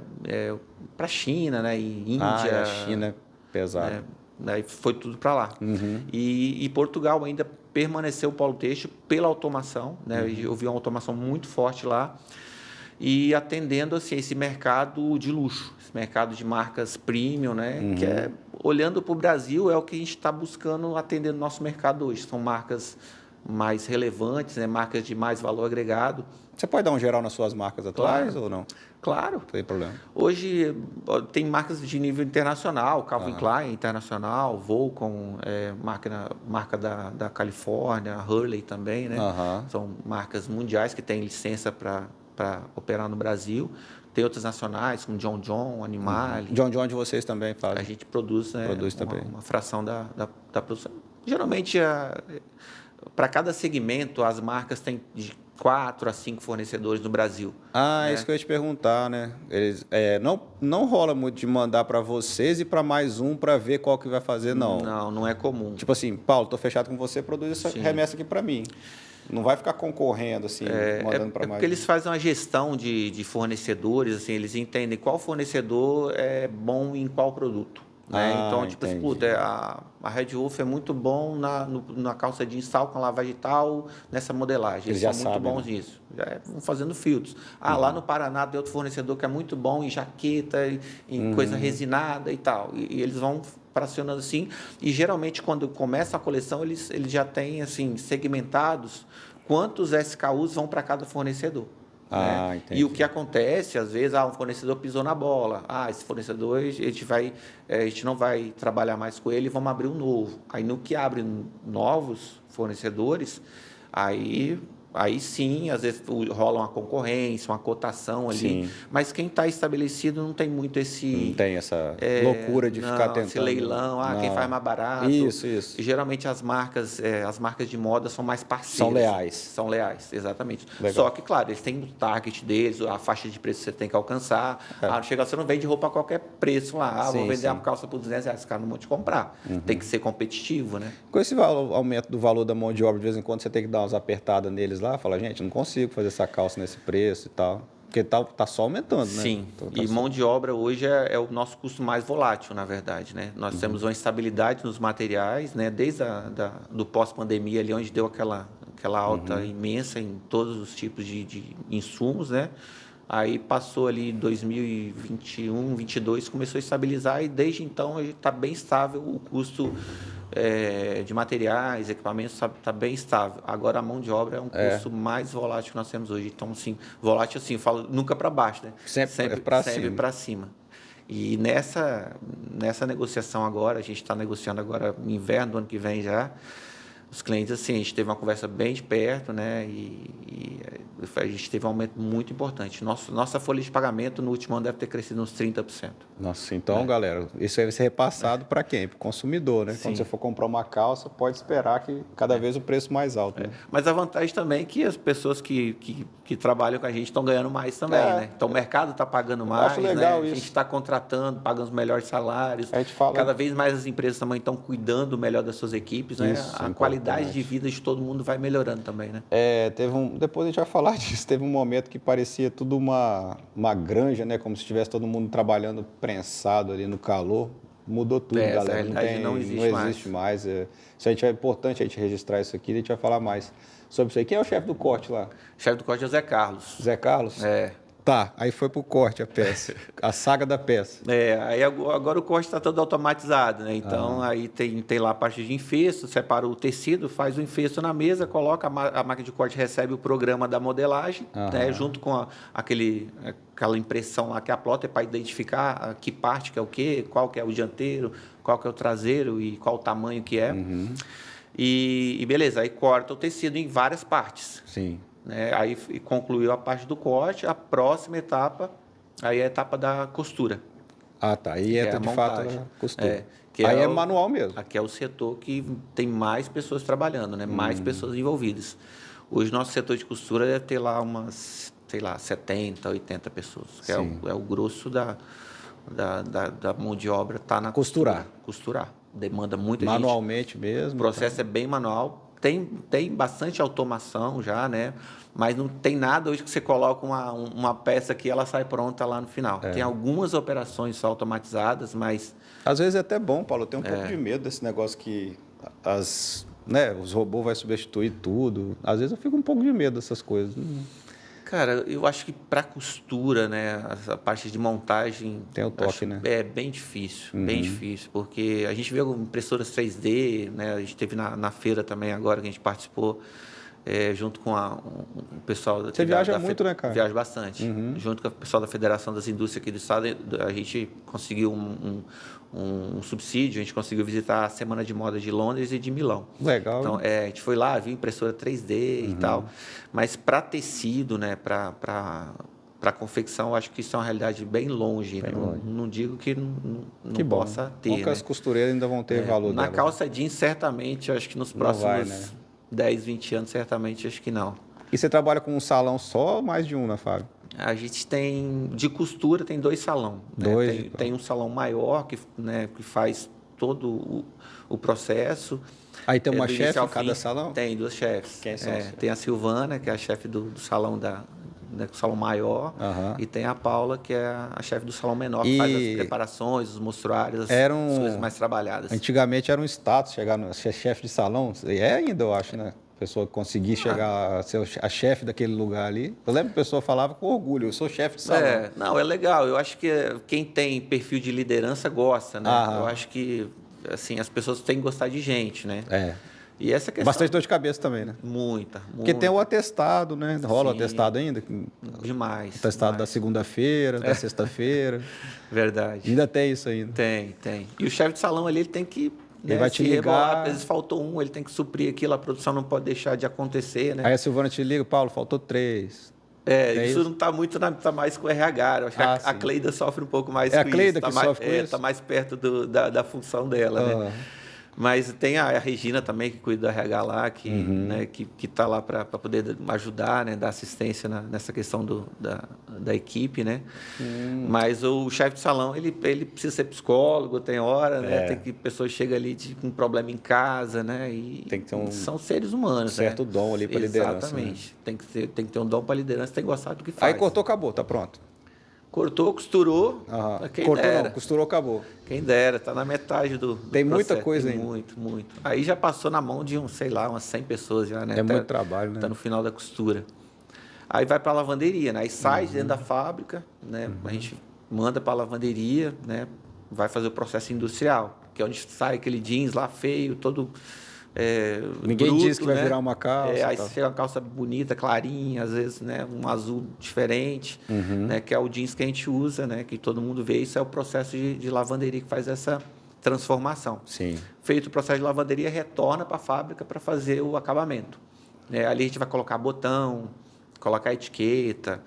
Para a China, né? E Índia. A China é pesado. Foi tudo para lá. E Portugal ainda permaneceu o polo têxtil pela automação, né? Eu vi uma automação muito forte lá e atendendo assim esse mercado de luxo, esse mercado de marcas premium, né? Que olhando para o Brasil é o que a gente está buscando atender no nosso mercado hoje. São marcas mais relevantes, né? Marcas de mais valor agregado. Você pode dar um geral nas suas marcas atuais ou não? Claro. Não tem problema. Hoje tem marcas de nível internacional, Calvin Klein internacional, Volcom, marca da Califórnia, Hurley também, né? São marcas mundiais que têm licença para operar no Brasil. Tem outras nacionais, como John John, Animale. John John de vocês também fazem? A gente produz, né, uma fração da produção. Geralmente, para cada segmento, as marcas têm de 4 a 5 fornecedores no Brasil. É isso que eu ia te perguntar, né? Eles, não rola muito de mandar para vocês e para mais um para ver qual que vai fazer, não. Não é comum. Tipo assim, Paulo, estou fechado com você, produz essa remessa aqui para mim. Não vai ficar concorrendo, assim, mandando para mais. Porque eles fazem uma gestão de fornecedores, assim, eles entendem qual fornecedor é bom em qual produto. Né? Ah, Então, tipo, entendi. escuta, a Red Wolf é muito bom na calça jeans tal, com lavagem tal, nessa modelagem. Eles Eles já são muito sabem, bons né? nisso. Já vão fazendo filtros. Lá no Paraná tem outro fornecedor que é muito bom em jaqueta, em coisa resinada e tal. E eles vão fracionando assim. E geralmente, quando começa a coleção, eles já têm assim, segmentados quantos SKUs vão para cada fornecedor. Né? Ah, E o entendi. que acontece, às vezes, um fornecedor pisou na bola. Esse fornecedor a gente não vai trabalhar mais com ele, vamos abrir um novo. Aí no que abre novos fornecedores, aí sim, às vezes rola uma concorrência, uma cotação ali. Sim. Mas quem está estabelecido não tem muito Não esse tem essa loucura de ficar não, esse tentando. leilão, quem faz Não. mais barato. Isso. E geralmente as marcas de moda são mais parceiras. São leais. São leais, exatamente. Legal. Só que, claro, eles têm o target deles, a faixa de preço que você tem que alcançar. Você não vende roupa a qualquer preço lá. Vou vender uma calça por R$200, esse cara não vai te comprar. Tem que ser competitivo, né? Com esse aumento do valor da mão de obra, de vez em quando você tem que dar umas apertadas neles lá, fala, gente, não consigo fazer essa calça nesse preço e tal. Porque tá só aumentando, né? Sim, Então, e mão de obra hoje é o nosso custo mais volátil, na verdade, né? Nós temos uma instabilidade nos materiais, né? Desde do pós-pandemia ali, onde deu aquela alta imensa em todos os tipos de insumos, né? Aí passou ali 2021, 2022, começou a estabilizar e desde então está bem estável o custo de materiais, equipamentos está bem estável. Agora a mão de obra é um custo mais volátil que nós temos hoje. Então, assim, volátil assim, eu falo nunca para baixo, né? Sempre para cima. E nessa negociação agora, a gente está negociando agora no inverno do ano que vem já. Os clientes, assim, a gente teve uma conversa bem de perto, né? E a gente teve um aumento muito importante. Nossa folha de pagamento no último ano deve ter crescido uns 30%. Nossa, então, galera, isso aí vai ser repassado para quem? Para o consumidor, né? Sim. Quando você for comprar uma calça, pode esperar que cada vez o preço mais alto, né? Mas a vantagem também é que as pessoas que trabalham com a gente estão ganhando mais também, né? Então o mercado está pagando mais, acho legal né? isso. A gente está contratando, pagando os melhores salários. A gente fala... Cada vez mais as empresas também estão cuidando melhor das suas equipes, né? Isso, a qualidade de vida de todo mundo vai melhorando também, né? Depois a gente vai falar disso. Teve um momento que parecia tudo uma granja, né? Como se estivesse todo mundo trabalhando prensado ali no calor. Mudou tudo, galera. Essa realidade não existe mais. É importante a gente registrar isso aqui e a gente vai falar mais sobre isso aí. Quem é o chefe do corte lá? O chefe do corte é o Zé Carlos. Zé Carlos? Tá, aí foi pro corte a peça, a saga da peça. Aí agora o corte está todo automatizado, né? Então aí tem lá a parte de infesto, separa o tecido, faz o infesto na mesa, coloca a máquina de corte, recebe o programa da modelagem, né? Junto com aquela impressão lá que é a plotter para identificar que parte que é o quê, qual que é o dianteiro, qual que é o traseiro e qual o tamanho que é. E beleza, aí corta o tecido em várias partes. Sim. Né? Aí concluiu a parte do corte, a próxima etapa, aí é a etapa da costura. Tá. Aí entra de fato a costura. Aí é manual mesmo. Aqui é o setor que tem mais pessoas trabalhando, né? Mais pessoas envolvidas. Hoje, nosso setor de costura deve ter lá umas, 70, 80 pessoas. Que é o grosso da mão de obra, tá na costura. Costurar. Demanda muita gente. Manualmente mesmo. O processo é bem manual. Tem bastante automação já, né? Mas não tem nada hoje que você coloca uma peça que ela sai pronta lá no final. Tem algumas operações só automatizadas, mas... Às vezes é até bom, Paulo. Eu tenho um pouco de medo desse negócio que os robôs vão substituir tudo. Às vezes eu fico um pouco de medo dessas coisas. Cara, eu acho que para costura, né, a parte de montagem... Tem o toque, né? É bem difícil, porque a gente vê impressoras 3D, né? A gente teve na feira também agora, que a gente participou, junto com o pessoal... Você viaja muito, né, cara? Viajo bastante. Junto com o pessoal da Federação das Indústrias aqui do estado, a gente conseguiu um subsídio, a gente conseguiu visitar a Semana de Moda de Londres e de Milão. Legal. Então, a gente foi lá, viu impressora 3D e tal. Mas para tecido, né, para confecção, eu acho que isso é uma realidade bem longe. Né? Não digo que não possa ter. Bom que as costureiras ainda vão ter valor Na delas. calça jeans, certamente, eu acho que nos próximos 10, 20 anos, certamente, acho que não. E você trabalha com um salão só ou mais de um na fábrica? A gente tem, de costura, tem 2 salões. Né? Tem um salão maior que faz todo o processo. Aí tem uma chefe em cada salão? Tem 2 chefes. Quem são? Tem a Silvana, que é a chefe do salão né, o salão maior, e tem a Paula, que é a chefe do salão menor, que faz as preparações, os mostruários, as coisas mais trabalhadas. Antigamente era um status chegar no ser chefe de salão, é ainda, eu acho, né? A pessoa conseguir chegar a ser a chefe daquele lugar ali. Eu lembro que a pessoa falava com orgulho, eu sou chefe de salão. Não, é legal. Eu acho que quem tem perfil de liderança gosta, né? Eu acho que, assim, as pessoas têm que gostar de gente, né? E essa questão... Bastante dor de cabeça também, né? Muita. Porque tem o atestado, né? Rola o atestado ainda? Demais. Atestado da segunda-feira, da sexta-feira. Verdade. Ainda tem isso ainda. Tem. E o chefe de salão ali, ele tem que... Ele vai te ligar. Às vezes faltou um, ele tem que suprir aquilo, a produção não pode deixar de acontecer, né? Aí a Silvana te liga, Paulo, faltou 3. Isso não está muito, tá mais com o RH. Eu acho que a Cleida sofre um pouco mais com isso. É a Cleida que sofre com isso? Está mais perto da função dela, né? Mas tem a Regina também, que cuida do RH lá, que né, que está lá para poder ajudar, né, dar assistência nessa questão da equipe, né? Mas o chefe de salão, ele precisa ser psicólogo, tem hora, né? Tem que pessoas chegam ali com um problema em casa, né? E tem que ter são seres humanos, certo dom ali para liderança. Exatamente. Né? Tem que ter um dom para liderança, tem que gostar do que faz. Aí cortou, acabou, tá pronto. Cortou, costurou. Cortou não, costurou, acabou. Quem dera, está na metade do Tem processo. muita coisa ainda. Muito. Aí já passou na mão de umas 100 pessoas já, né? Muito trabalho, né? Está no final da costura. Aí vai para a lavanderia, né? Aí sai dentro da fábrica, né? A gente manda para a lavanderia, né? Vai fazer o processo industrial, que é onde sai aquele jeans lá feio, todo... Ninguém bruto, diz que vai virar uma calça. Aí chega uma calça bonita, clarinha, às vezes, né, um azul diferente, né, que é o jeans que a gente usa, né, que todo mundo vê. Isso é o processo de lavanderia que faz essa transformação. Sim. Feito o processo de lavanderia, retorna para a fábrica para fazer o acabamento. Ali a gente vai colocar botão, colocar etiqueta,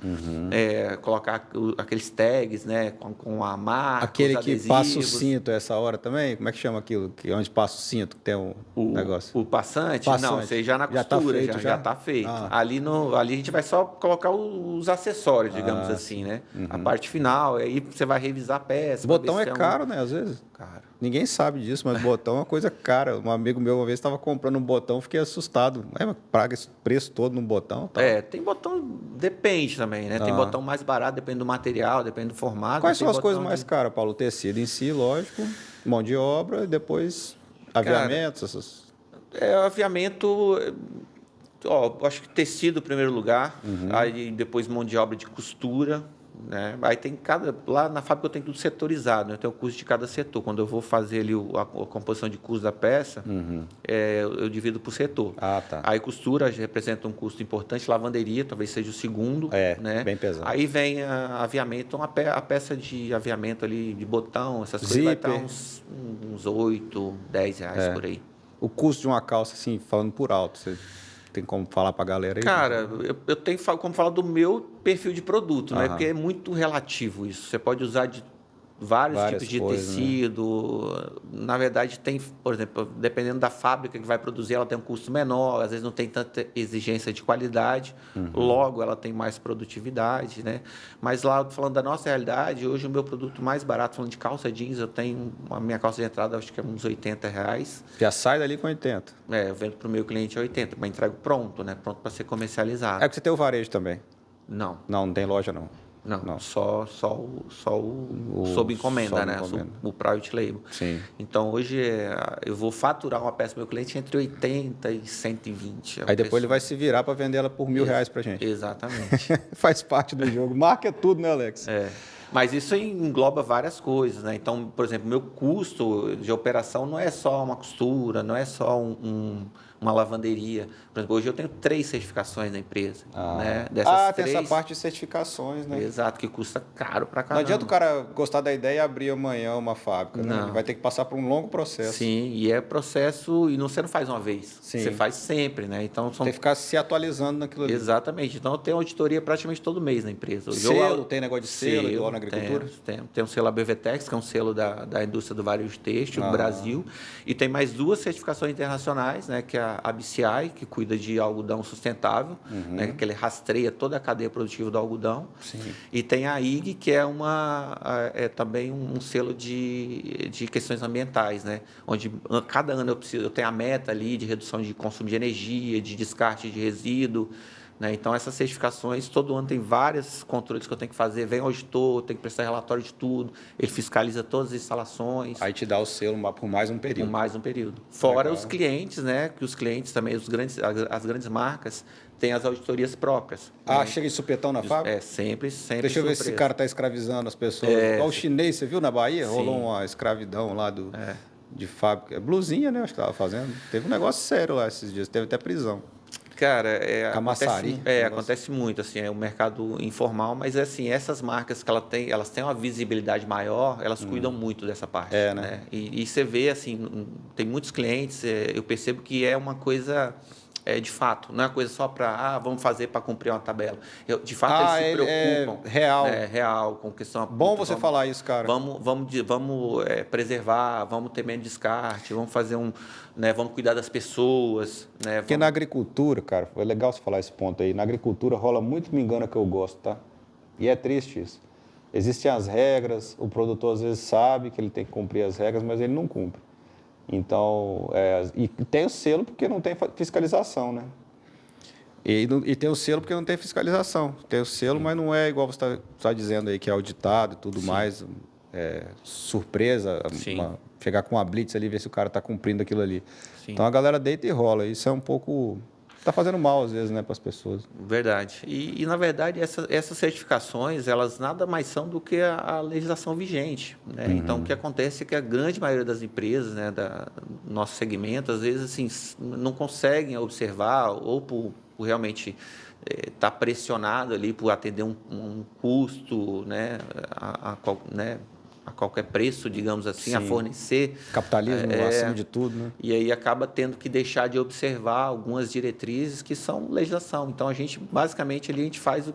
colocar aqueles tags, né, com a marca, aquele que passa o cinto essa hora também? Como é que chama aquilo? Onde passa o cinto, que tem um negócio? O passante? Não, isso aí já na costura, já está feito. Ali a gente vai só colocar os acessórios, digamos assim, né? A parte final, aí você vai revisar a peça. Botão é caro, né, às vezes? Caro. Ninguém sabe disso, mas botão é uma coisa cara. Um amigo meu uma vez estava comprando um botão, fiquei assustado. Praga esse preço todo num botão? Tal. Tem botão, depende também, né? Tem botão mais barato, depende do material, depende do formato. Quais são as coisas mais caras, Paulo? O tecido em si, lógico, mão de obra, e depois aviamentos, essas... Aviamento... acho que tecido em primeiro lugar, aí depois mão de obra de costura, né? Aí tem lá na fábrica eu tenho tudo setorizado, né? Eu tenho o custo de cada setor. Quando eu vou fazer ali a composição de custo da peça, eu divido por setor. Tá. Aí costura representa um custo importante, lavanderia talvez seja o segundo, né? Bem pesado. Aí vem aviamento, a peça de aviamento ali, de botão, essas coisas, vai estar uns 8, 10 reais por aí. O custo de uma calça, assim, falando por alto, você tem como falar para a galera aí? Cara, eu tenho como falar do meu perfil de produto, né? Porque é muito relativo isso. Você pode usar de vários tipos de tecido. Né? Na verdade, tem, por exemplo, dependendo da fábrica que vai produzir, ela tem um custo menor, às vezes não tem tanta exigência de qualidade, logo ela tem mais produtividade, né? Mas lá, falando da nossa realidade, hoje o meu produto mais barato, falando de calça jeans, eu tenho a minha calça de entrada, acho que é uns R$80. Já sai dali com 80? Eu vendo para o meu cliente 80, mas entrego pronto, né? Pronto para ser comercializado. É que você tem o varejo também? Não. Não tem loja, não? Não. Só o sob encomenda, né? O private label. Sim. Então, hoje, eu vou faturar uma peça para o meu cliente entre 80 e 120. Aí depois ele vai se virar para vender ela por R$1.000 para gente. Exatamente. Faz parte do jogo. Marca tudo, né, Alex? Mas isso engloba várias coisas, né? Então, por exemplo, meu custo de operação não é só uma costura, não é só uma lavanderia. Por exemplo, hoje eu tenho 3 certificações na empresa. Né? Dessas 3, tem essa parte de certificações, né? Exato, que custa caro pra caramba. Não adianta o cara gostar da ideia e abrir amanhã uma fábrica, né? Ele vai ter que passar por um longo processo. Sim, e é processo, e você não faz uma vez, Sim. Você faz sempre, né? Então, tem que ficar se atualizando naquilo ali. Exatamente. Então, eu tenho auditoria praticamente todo mês na empresa. Selo, tem negócio de selo igual na agricultura? Tem um selo ABVTEX, que é um selo da indústria do varejo têxtil do Brasil, e tem mais 2 certificações internacionais, né? Que é a ABCI, que cuida de algodão sustentável, né, que ele rastreia toda a cadeia produtiva do algodão. Sim. E tem a IG, que é também um selo de questões ambientais, né, onde cada ano eu tenho a meta ali de redução de consumo de energia, de descarte de resíduo, né? Então, essas certificações, todo ano tem vários controles que eu tenho que fazer. Vem o auditor, tem que prestar relatório de tudo, ele fiscaliza todas as instalações. Aí te dá o selo por mais um período. Por mais um período. Fora Legal. os clientes, né? Que os clientes também, as grandes marcas, têm as auditorias próprias. Ah, né? chega de supetão na fábrica? Sempre Deixa eu ver se esse cara está escravizando as pessoas. Igual o chinês, você viu na Bahia? Sim. Rolou uma escravidão lá de fábrica. Blusinha, né? Acho que estava fazendo. Teve um negócio sério lá esses dias. Teve até prisão. Cara, Camaçari. acontece muito, assim, é o mercado informal, mas assim, essas marcas que elas têm uma visibilidade maior, elas cuidam muito dessa parte. Né? E você vê, assim, tem muitos clientes, eu percebo que é uma coisa de fato, não é uma coisa só para, vamos fazer para cumprir uma tabela. De fato, eles se preocupam. É real. Real, com questão... Bom você falar isso, cara. Vamos preservar, vamos ter menos descarte, vamos fazer vamos cuidar das pessoas. Né? Porque na agricultura, cara, foi legal você falar esse ponto aí, na agricultura rola muito me engana que eu gosto, tá? E é triste isso. Existem as regras, o produtor às vezes sabe que ele tem que cumprir as regras, mas ele não cumpre. Então, e tem o selo porque não tem fiscalização, né? E tem o selo porque não tem fiscalização. Tem o selo, mas não é igual você está dizendo aí, que é auditado e tudo mais. Surpresa, chegar com uma blitz ali e ver se o cara está cumprindo aquilo ali. Sim. Então, a galera deita e rola. Isso é um pouco... Está fazendo mal, às vezes, né, para as pessoas. Verdade. E na verdade, essas certificações, elas nada mais são do que a legislação vigente. Né? Uhum. Então, o que acontece é que a grande maioria das empresas, né, do nosso segmento, às vezes, assim, não conseguem observar ou por realmente estar pressionado ali por atender um custo, né, a qualquer preço, digamos assim, a fornecer. Capitalismo acima de tudo, né? E aí acaba tendo que deixar de observar algumas diretrizes que são legislação. Então, basicamente, ali a gente faz o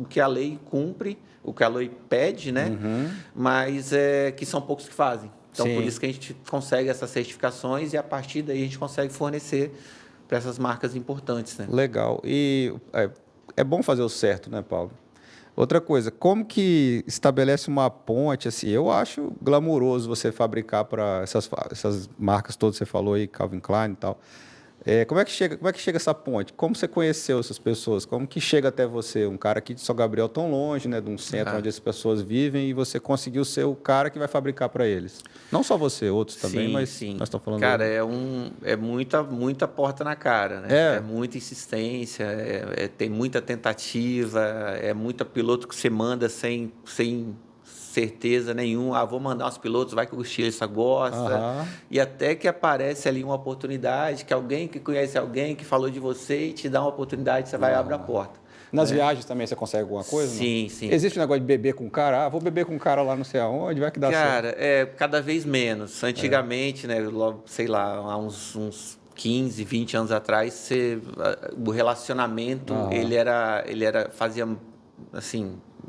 que a lei cumpre, o que a lei pede, né? Uhum. Mas que são poucos que fazem. Então, por isso que a gente consegue essas certificações e, a partir daí, a gente consegue fornecer para essas marcas importantes, né? Legal. E é bom fazer o certo, né, Paulo? Outra coisa, como que estabelece uma ponte, assim, eu acho glamouroso você fabricar para essas marcas todas que você falou aí, Calvin Klein e tal. Como é que chega essa ponte? Como você conheceu essas pessoas? Como que chega até você? Um cara aqui de São Gabriel tão longe, né, de um centro onde as pessoas vivem, e você conseguiu ser o cara que vai fabricar para eles. Não só você, outros também, mas nós estamos falando... Cara, é muita porta na cara, né? É muita insistência, tem muita tentativa, é muita piloto que você manda sem certeza nenhuma, vou mandar uns pilotos, vai que o estilista gosta, e até que aparece ali uma oportunidade, que alguém que conhece alguém que falou de você e te dá uma oportunidade, você vai abrir a porta. Nas viagens também você consegue alguma coisa? Sim, não? sim. Existe um negócio de beber com o cara? Vou beber com o cara lá não sei aonde, vai que dá certo. Cara, cada vez menos. Antigamente, né, sei lá, há uns 15, 20 anos atrás, o relacionamento,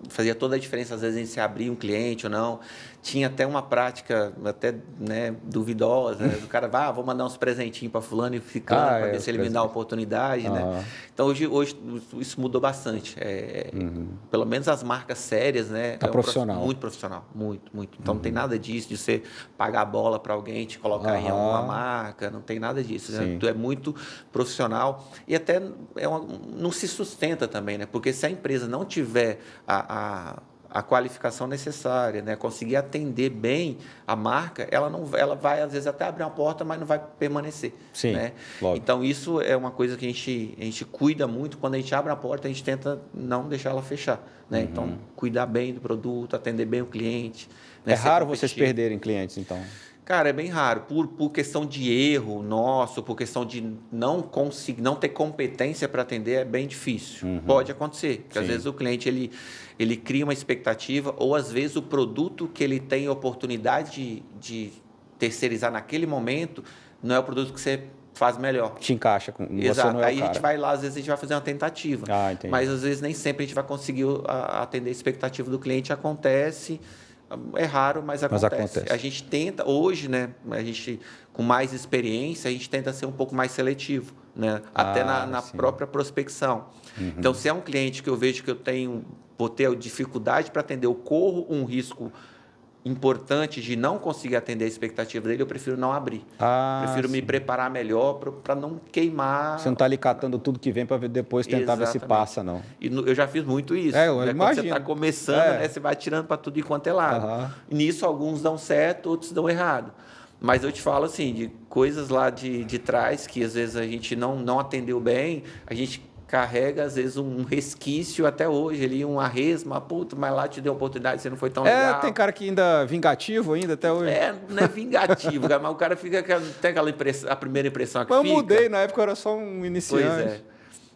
fazia toda a diferença, às vezes, em se abrir um cliente ou não. Tinha até uma prática até, né, duvidosa, do cara vou mandar uns presentinhos para fulano e ficando, para ver se ele me dá a oportunidade. Né? Então, hoje isso mudou bastante. Pelo menos as marcas sérias, né? Tá profissional. Muito profissional, muito, muito. Então, não tem nada disso, de você pagar a bola para alguém, te colocar em alguma marca, não tem nada disso. Né? É muito profissional e até não se sustenta também, né? Porque se a empresa não tiver a qualificação necessária, né? Conseguir atender bem a marca, ela vai, às vezes, até abrir uma porta, mas não vai permanecer. Sim, né? Logo. Então, isso é uma coisa que a gente cuida muito. Quando a gente abre a porta, a gente tenta não deixar ela fechar. Né? Então, cuidar bem do produto, atender bem o cliente. Né? É raro vocês perderem clientes, então? Cara, é bem raro. Por questão de erro nosso, por questão de não ter competência para atender, é bem difícil. Pode acontecer, porque às vezes o cliente ele cria uma expectativa, ou às vezes o produto que ele tem oportunidade de terceirizar naquele momento não é o produto que você faz melhor. Te encaixa com você. Exato. Não é Aí o cara. A gente vai lá, às vezes a gente vai fazer uma tentativa. Entendi. Mas às vezes nem sempre a gente vai conseguir atender a expectativa do cliente. Acontece. É raro, mas acontece. A gente tenta, hoje, né, a gente, com mais experiência, a gente tenta ser um pouco mais seletivo, né, até na própria prospecção. Então, se é um cliente que eu vejo que vou ter dificuldade para atender, eu corro um risco importante de não conseguir atender a expectativa dele, eu prefiro não abrir. Prefiro me preparar melhor para não queimar. Você não está ali catando tudo que vem para depois tentar ver se passa, não. E eu já fiz muito isso. Eu imagino. Quando você está começando, né, você vai tirando para tudo e quanto é lado. E nisso, alguns dão certo, outros dão errado. Mas eu te falo assim, de coisas lá de trás que às vezes a gente não atendeu bem, a gente carrega, às vezes, um resquício até hoje, ali, uma resma, puta, mas lá te deu oportunidade, você não foi tão legal. Tem cara que ainda vingativo ainda até hoje. Não é vingativo, cara, mas o cara fica, tem aquela impressão, a primeira impressão que fica. Eu mudei, na época eu era só um iniciante. Pois é.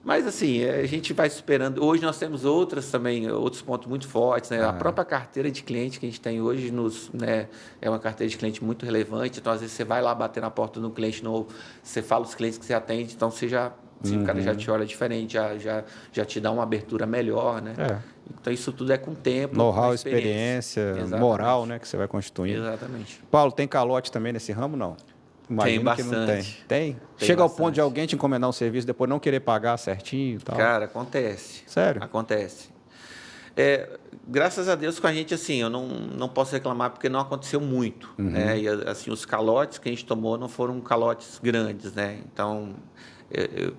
Mas, assim, a gente vai superando. Hoje nós temos outros pontos muito fortes, né? A própria carteira de cliente que a gente tem hoje né, é uma carteira de cliente muito relevante. Então, às vezes, você vai lá bater na porta de um cliente novo, você fala os clientes que você atende, então você já... o cara já te olha diferente, já te dá uma abertura melhor, né? Então, isso tudo é com o tempo. Know-how, experiência, moral, né? Que você vai constituindo. Exatamente. Paulo, tem calote também nesse ramo, não? Imagino tem bastante. Que não tem. Tem? bastante. Chega ao ponto de alguém te encomendar um serviço, depois não querer pagar certinho e tal? Cara, acontece. Sério? Acontece. Graças a Deus com a gente, assim, eu não posso reclamar porque não aconteceu muito, né? E, assim, os calotes que a gente tomou não foram calotes grandes, né? Então,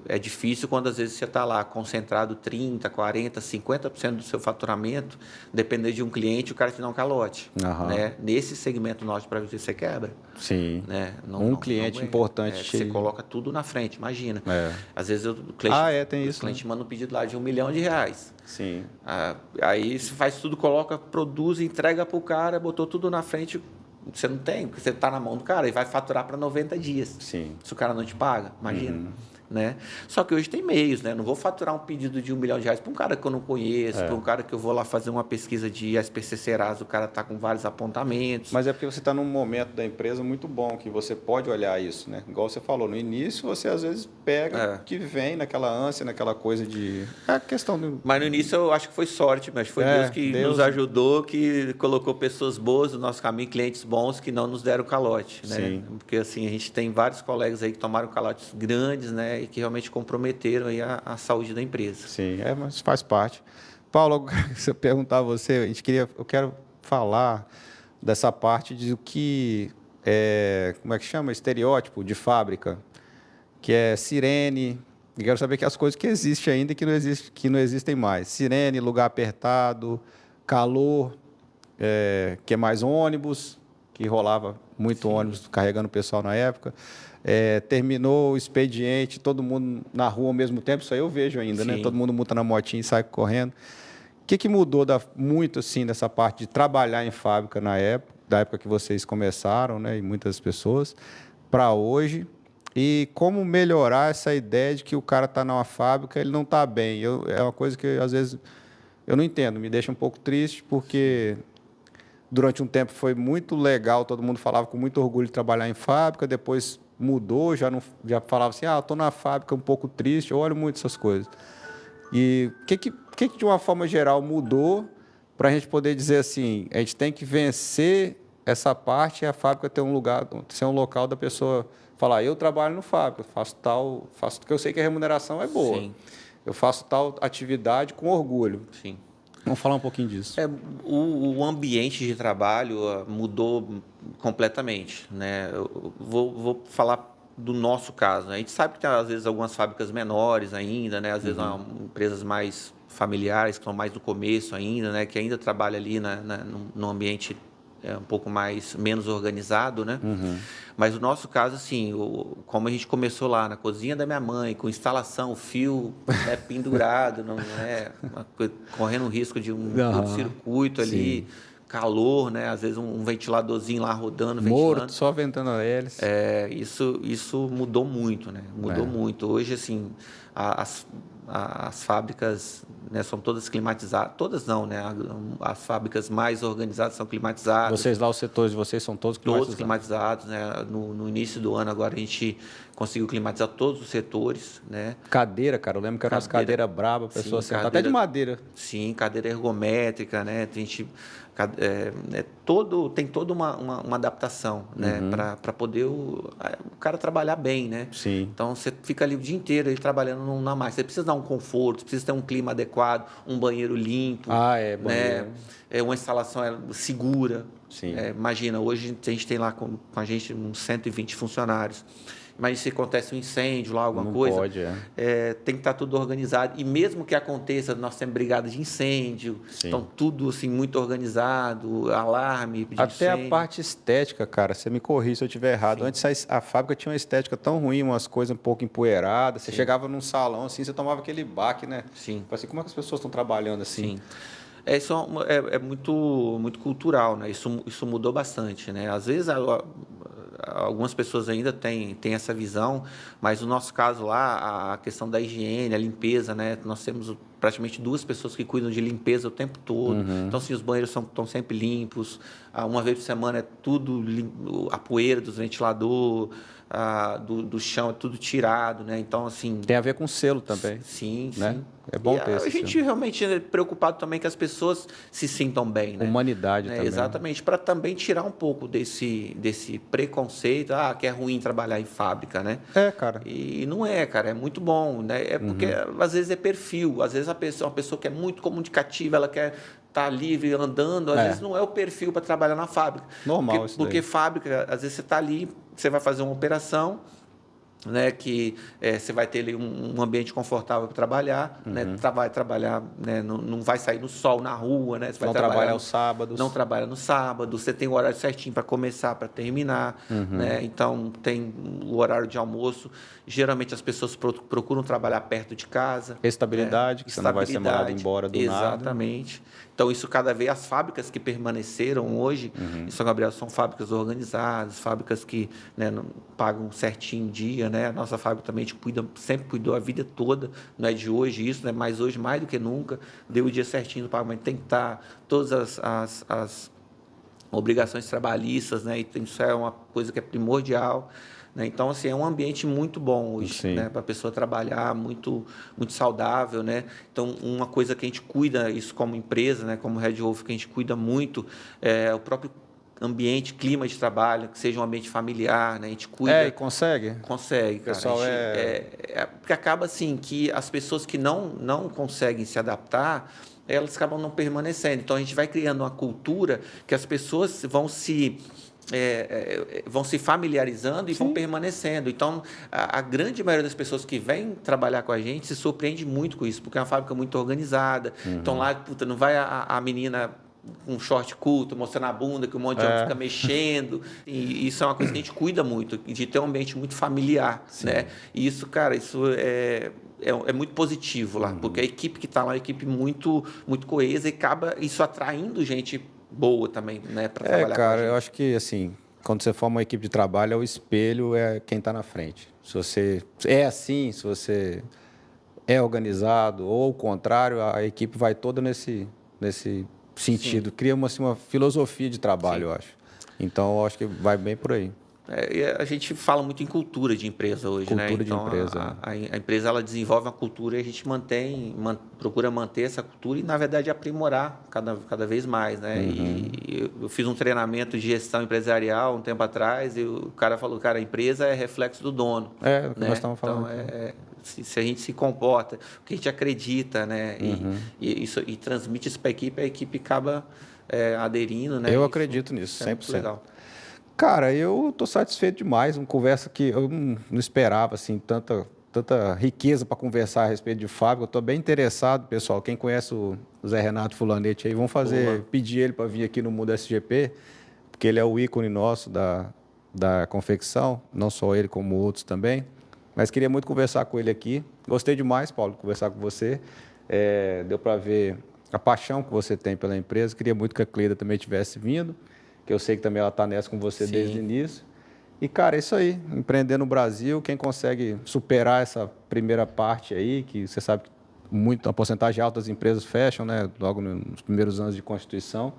é difícil quando às vezes você está lá concentrado 30%, 40%, 50% do seu faturamento, depender de um cliente, o cara te dá um calote. Né? Nesse segmento nosso para você quebra. Sim. Né? Cliente importante. Você coloca tudo na frente, imagina. Às vezes o cliente manda um pedido lá de R$1 milhão. Sim. Aí você faz tudo, coloca, produz, entrega para o cara, botou tudo na frente. Você não tem, porque você está na mão do cara e vai faturar para 90 dias. Sim. Se o cara não te paga, imagina. Né? Só que hoje tem meios, né? Não vou faturar um pedido de R$1 milhão para um cara que eu não conheço, para um cara que eu vou lá fazer uma pesquisa de SPC Serasa, o cara está com vários apontamentos. Mas é porque você está num momento da empresa muito bom, que você pode olhar isso, né? Igual você falou, no início você às vezes pega o que vem naquela ânsia, naquela coisa de... É a questão do... Mas no início eu acho que foi sorte, mas foi Deus que nos ajudou, que colocou pessoas boas no nosso caminho, clientes bons que não nos deram calote, né? Sim. Porque assim, a gente tem vários colegas aí que tomaram calotes grandes, né? E que realmente comprometeram aí a saúde da empresa. Sim, mas faz parte. Paulo, se eu perguntar a você, eu quero falar dessa parte de o que como é que chama? Estereótipo de fábrica, que é sirene. Eu quero saber que as coisas que existem ainda e que não existem mais. Sirene, lugar apertado, calor, que é mais ônibus, que rolava muito ônibus carregando o pessoal na época. Terminou o expediente, todo mundo na rua ao mesmo tempo, isso aí eu vejo ainda, né? Todo mundo monta na motinha e sai correndo. O que mudou muito assim dessa parte de trabalhar em fábrica da época que vocês começaram, né? E muitas pessoas, para hoje? E como melhorar essa ideia de que o cara está numa fábrica, ele não está bem? É uma coisa que às vezes eu não entendo, me deixa um pouco triste, porque durante um tempo foi muito legal, todo mundo falava com muito orgulho de trabalhar em fábrica, depois mudou, já falava assim, estou na fábrica um pouco triste, eu olho muito essas coisas. E o que de uma forma geral mudou para a gente poder dizer assim, a gente tem que vencer essa parte e a fábrica ter um lugar, ser um local da pessoa falar, eu trabalho no fábrica, faço porque eu sei que a remuneração é boa. Sim. Eu faço tal atividade com orgulho. Sim. Vamos falar um pouquinho disso. O ambiente de trabalho mudou completamente, né? Eu vou falar do nosso caso. A gente sabe que tem, às vezes, algumas fábricas menores ainda, né? Às vezes, empresas mais familiares, que estão mais no começo ainda, né? Que ainda trabalham ali no ambiente um pouco menos organizado, né? Mas o nosso caso, assim, como a gente começou lá na cozinha da minha mãe, com instalação, fio pendurado, correndo o risco de um curto-circuito ali, calor, né? Às vezes um ventiladorzinho lá rodando, ventilando. Só ventando a hélice. Isso mudou muito, né? Mudou muito. Hoje, assim, as fábricas, né, são todas climatizadas. Todas não, né? As fábricas mais organizadas são climatizadas. Vocês lá, os setores de vocês são todos climatizados? Todos climatizados, né? No início do ano, agora, a gente conseguiu climatizar todos os setores, né? Cadeira, cara, eu lembro que era umas cadeiras brabas, a pessoa sentar, até de madeira. Sim, cadeira ergométrica, né? A gente... tem toda uma adaptação, né? Para poder o cara trabalhar bem, né? Sim. Então, você fica ali o dia inteiro trabalhando na máquina. Você precisa dar dar um conforto, precisa ter um clima adequado, um banheiro limpo, banheiro. Né? Uma instalação segura. Sim. Imagina, hoje a gente tem lá com a gente uns 120 funcionários. Mas se acontece um incêndio lá, alguma coisa, pode, tem que estar tudo organizado. E mesmo que aconteça, nós temos brigada de incêndio, então tudo assim, muito organizado, alarme de Até incêndio. a parte estética, cara, você me corrige se eu estiver errado. Sim. Antes a fábrica tinha uma estética tão ruim, umas coisas um pouco empoeiradas. Você chegava num salão assim, você tomava aquele baque, né? Sim. Assim, como é que as pessoas estão trabalhando assim? Sim. Isso é muito cultural, né? Isso mudou bastante, né? Às vezes algumas pessoas ainda têm essa visão, mas no nosso caso lá, a questão da higiene, a limpeza, né? Nós temos praticamente 2 pessoas que cuidam de limpeza o tempo todo. Então, assim, os banheiros estão sempre limpos. Uma vez por semana é tudo limpo, a poeira dos ventiladores, do chão é tudo tirado, né? Então, assim... Tem a ver com selo também. Sim, né? sim. É bom ter a gente realmente é preocupado também que as pessoas se sintam bem, né? Humanidade também. Exatamente, para também tirar um pouco desse preconceito, que é ruim trabalhar em fábrica, né? Cara. E não é, cara, é muito bom, né? É porque às vezes é perfil, às vezes uma pessoa que é muito comunicativa, ela quer estar livre, andando, às vezes não é o perfil para trabalhar na fábrica. Normal porque fábrica, às vezes você está ali, você vai fazer uma operação, né, que você vai ter ali um ambiente confortável para trabalhar, né, vai trabalhar, né, não vai sair no sol, na rua, né, você vai não trabalhar aos sábados. Não trabalha no sábado, você tem o horário certinho para começar, para terminar, né, então tem o horário de almoço. Geralmente as pessoas procuram trabalhar perto de casa. Estabilidade, né? Que você não vai ser mandado embora do nada. Exatamente. Então, isso cada vez, as fábricas que permaneceram hoje em São Gabriel são fábricas organizadas, fábricas que, né, não pagam certinho em dia, né? A nossa fábrica também sempre cuidou a vida toda, não é de hoje isso, né? Mas hoje, mais do que nunca, deu o dia certinho do pagamento, tem que estar todas as obrigações trabalhistas, né? E isso é uma coisa que é primordial. Né? Então, assim, é um ambiente muito bom hoje, né? Para a pessoa trabalhar, muito saudável, né? Então, uma coisa que a gente cuida, isso como empresa, né? Como Red Wolf, que a gente cuida muito, é o próprio ambiente, clima de trabalho, que seja um ambiente familiar, né? A gente cuida... E consegue? Consegue, cara. Pessoal, porque acaba, assim, que as pessoas que não conseguem se adaptar, elas acabam não permanecendo. Então, a gente vai criando uma cultura que as pessoas vão se familiarizando e vão permanecendo. Então, a grande maioria das pessoas que vêm trabalhar com a gente se surpreende muito com isso, porque é uma fábrica muito organizada. Então, lá, não vai a menina com um short curto, mostrando a bunda, que um monte de homem fica mexendo. E isso é uma coisa que a gente cuida muito, de ter um ambiente muito familiar. Né? E isso, cara, isso é muito positivo lá, porque a equipe que está lá é uma equipe muito, muito coesa e acaba isso atraindo gente boa também, né, para trabalhar cara, com a gente. Eu acho que, assim, quando você forma uma equipe de trabalho, o espelho é quem está na frente. Se você é assim, se você é organizado, ou o contrário, a equipe vai toda nesse sentido. Sim. Cria uma filosofia de trabalho, eu acho. Então, eu acho que vai bem por aí. A gente fala muito em cultura de empresa hoje, né? Cultura de Então, empresa. a empresa ela desenvolve uma cultura e a gente procura manter essa cultura e, na verdade, aprimorar cada vez mais, né? E eu fiz um treinamento de gestão empresarial um tempo atrás e o cara falou, cara, a empresa é reflexo do dono. O que né? nós estamos falando. Então, se a gente se comporta, o que a gente acredita, né? E transmite isso para a equipe acaba aderindo, né? Eu acredito nisso, 100%. É muito legal. Cara, eu estou satisfeito demais. Uma conversa que eu não esperava, assim, tanta riqueza para conversar a respeito de fábrica. Eu estou bem interessado, pessoal. Quem conhece o Zé Renato Fulanete aí, vamos pedir ele para vir aqui no Mundo SGP, porque ele é o ícone nosso da confecção, não só ele, como outros também. Mas queria muito conversar com ele aqui. Gostei demais, Paulo, de conversar com você. Deu para ver a paixão que você tem pela empresa. Queria muito que a Cleida também tivesse vindo, que eu sei que também ela está nessa com você desde o início. E, cara, é isso aí. Empreender no Brasil, quem consegue superar essa primeira parte aí, que você sabe que uma porcentagem alta das empresas fecham, né, logo nos primeiros anos de constituição,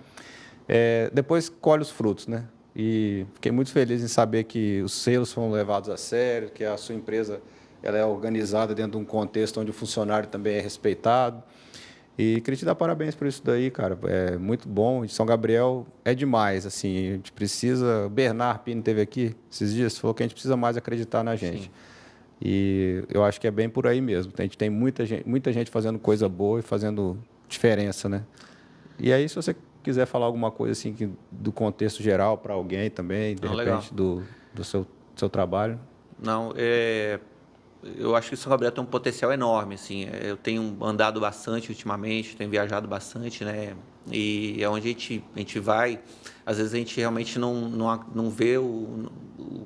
depois colhe os frutos, né? E fiquei muito feliz em saber que os selos foram levados a sério, que a sua empresa ela é organizada dentro de um contexto onde o funcionário também é respeitado. E queria te dar parabéns por isso daí, cara. É muito bom. São Gabriel é demais, assim. A gente precisa... O Bernard Pino esteve aqui esses dias, falou que a gente precisa mais acreditar na gente. Sim. E eu acho que é bem por aí mesmo. A gente tem muita gente fazendo coisa boa e fazendo diferença, né? E aí, se você quiser falar alguma coisa assim do contexto geral para alguém também, de repente, do seu trabalho. Não, eu acho que São Gabriel tem um potencial enorme, assim. Eu tenho andado bastante ultimamente, tenho viajado bastante, né? E é onde a gente vai, às vezes a gente realmente não vê o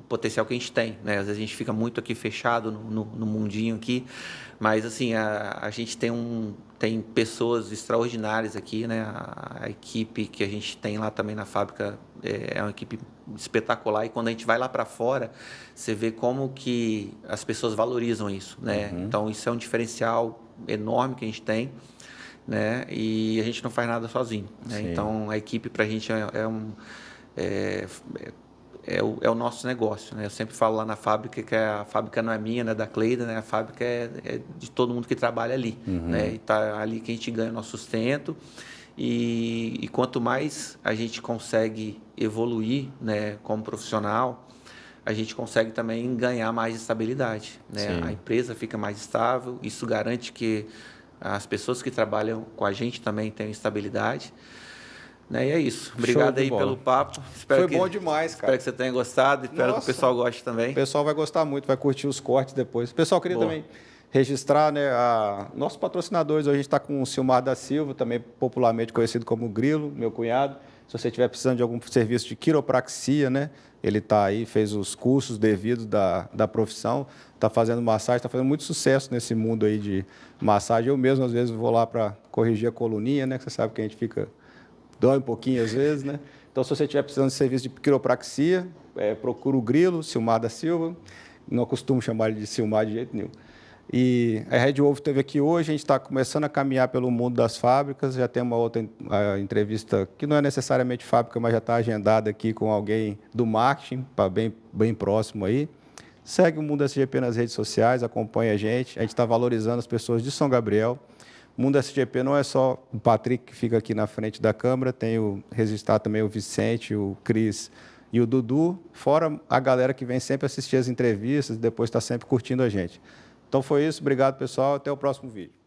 potencial que a gente tem, né? Às vezes a gente fica muito aqui fechado no mundinho aqui, mas assim, a gente tem pessoas extraordinárias aqui, né? A equipe que a gente tem lá também na fábrica é uma equipe espetacular, e quando a gente vai lá para fora, você vê como que as pessoas valorizam isso, né? Então isso é um diferencial enorme que a gente tem, né? E a gente não faz nada sozinho, né? Então a equipe para a gente é o nosso negócio, né? Eu sempre falo lá na fábrica que a fábrica não é minha, né? Da Cleida, né? A fábrica é de todo mundo que trabalha ali, né? E tá ali que a gente ganha o nosso sustento. E quanto mais a gente consegue evoluir, né, como profissional, a gente consegue também ganhar mais estabilidade, né? A empresa fica mais estável, isso garante que as pessoas que trabalham com a gente também tenham estabilidade, né? E é isso. Obrigado aí pelo papo. Foi bom demais, cara. Espero que você tenha gostado, espero que o pessoal goste também. O pessoal vai gostar muito, vai curtir os cortes depois. O pessoal queria também registrar, né, nossos patrocinadores. Hoje a gente está com o Silmar da Silva, também popularmente conhecido como Grilo, meu cunhado. Se você estiver precisando de algum serviço de quiropraxia, né, ele está aí, fez os cursos devidos da profissão, está fazendo massagem, está fazendo muito sucesso nesse mundo aí de massagem. Eu mesmo, às vezes, vou lá para corrigir a coluninha, né, que você sabe que a gente dói um pouquinho às vezes, né? Então, se você estiver precisando de serviço de quiropraxia, procura o Grilo, Silmar da Silva. Não costumo chamar ele de Silmar de jeito nenhum. E a Red Wolf esteve aqui hoje, a gente está começando a caminhar pelo mundo das fábricas, já tem uma outra entrevista que não é necessariamente fábrica, mas já está agendada aqui com alguém do marketing, bem próximo aí. Segue o Mundo SGP nas redes sociais, acompanha a gente está valorizando as pessoas de São Gabriel. O Mundo SGP não é só o Patrick que fica aqui na frente da câmera, tem registrado também o Vicente, o Cris e o Dudu, fora a galera que vem sempre assistir as entrevistas e depois está sempre curtindo a gente. Então foi isso, obrigado pessoal, até o próximo vídeo.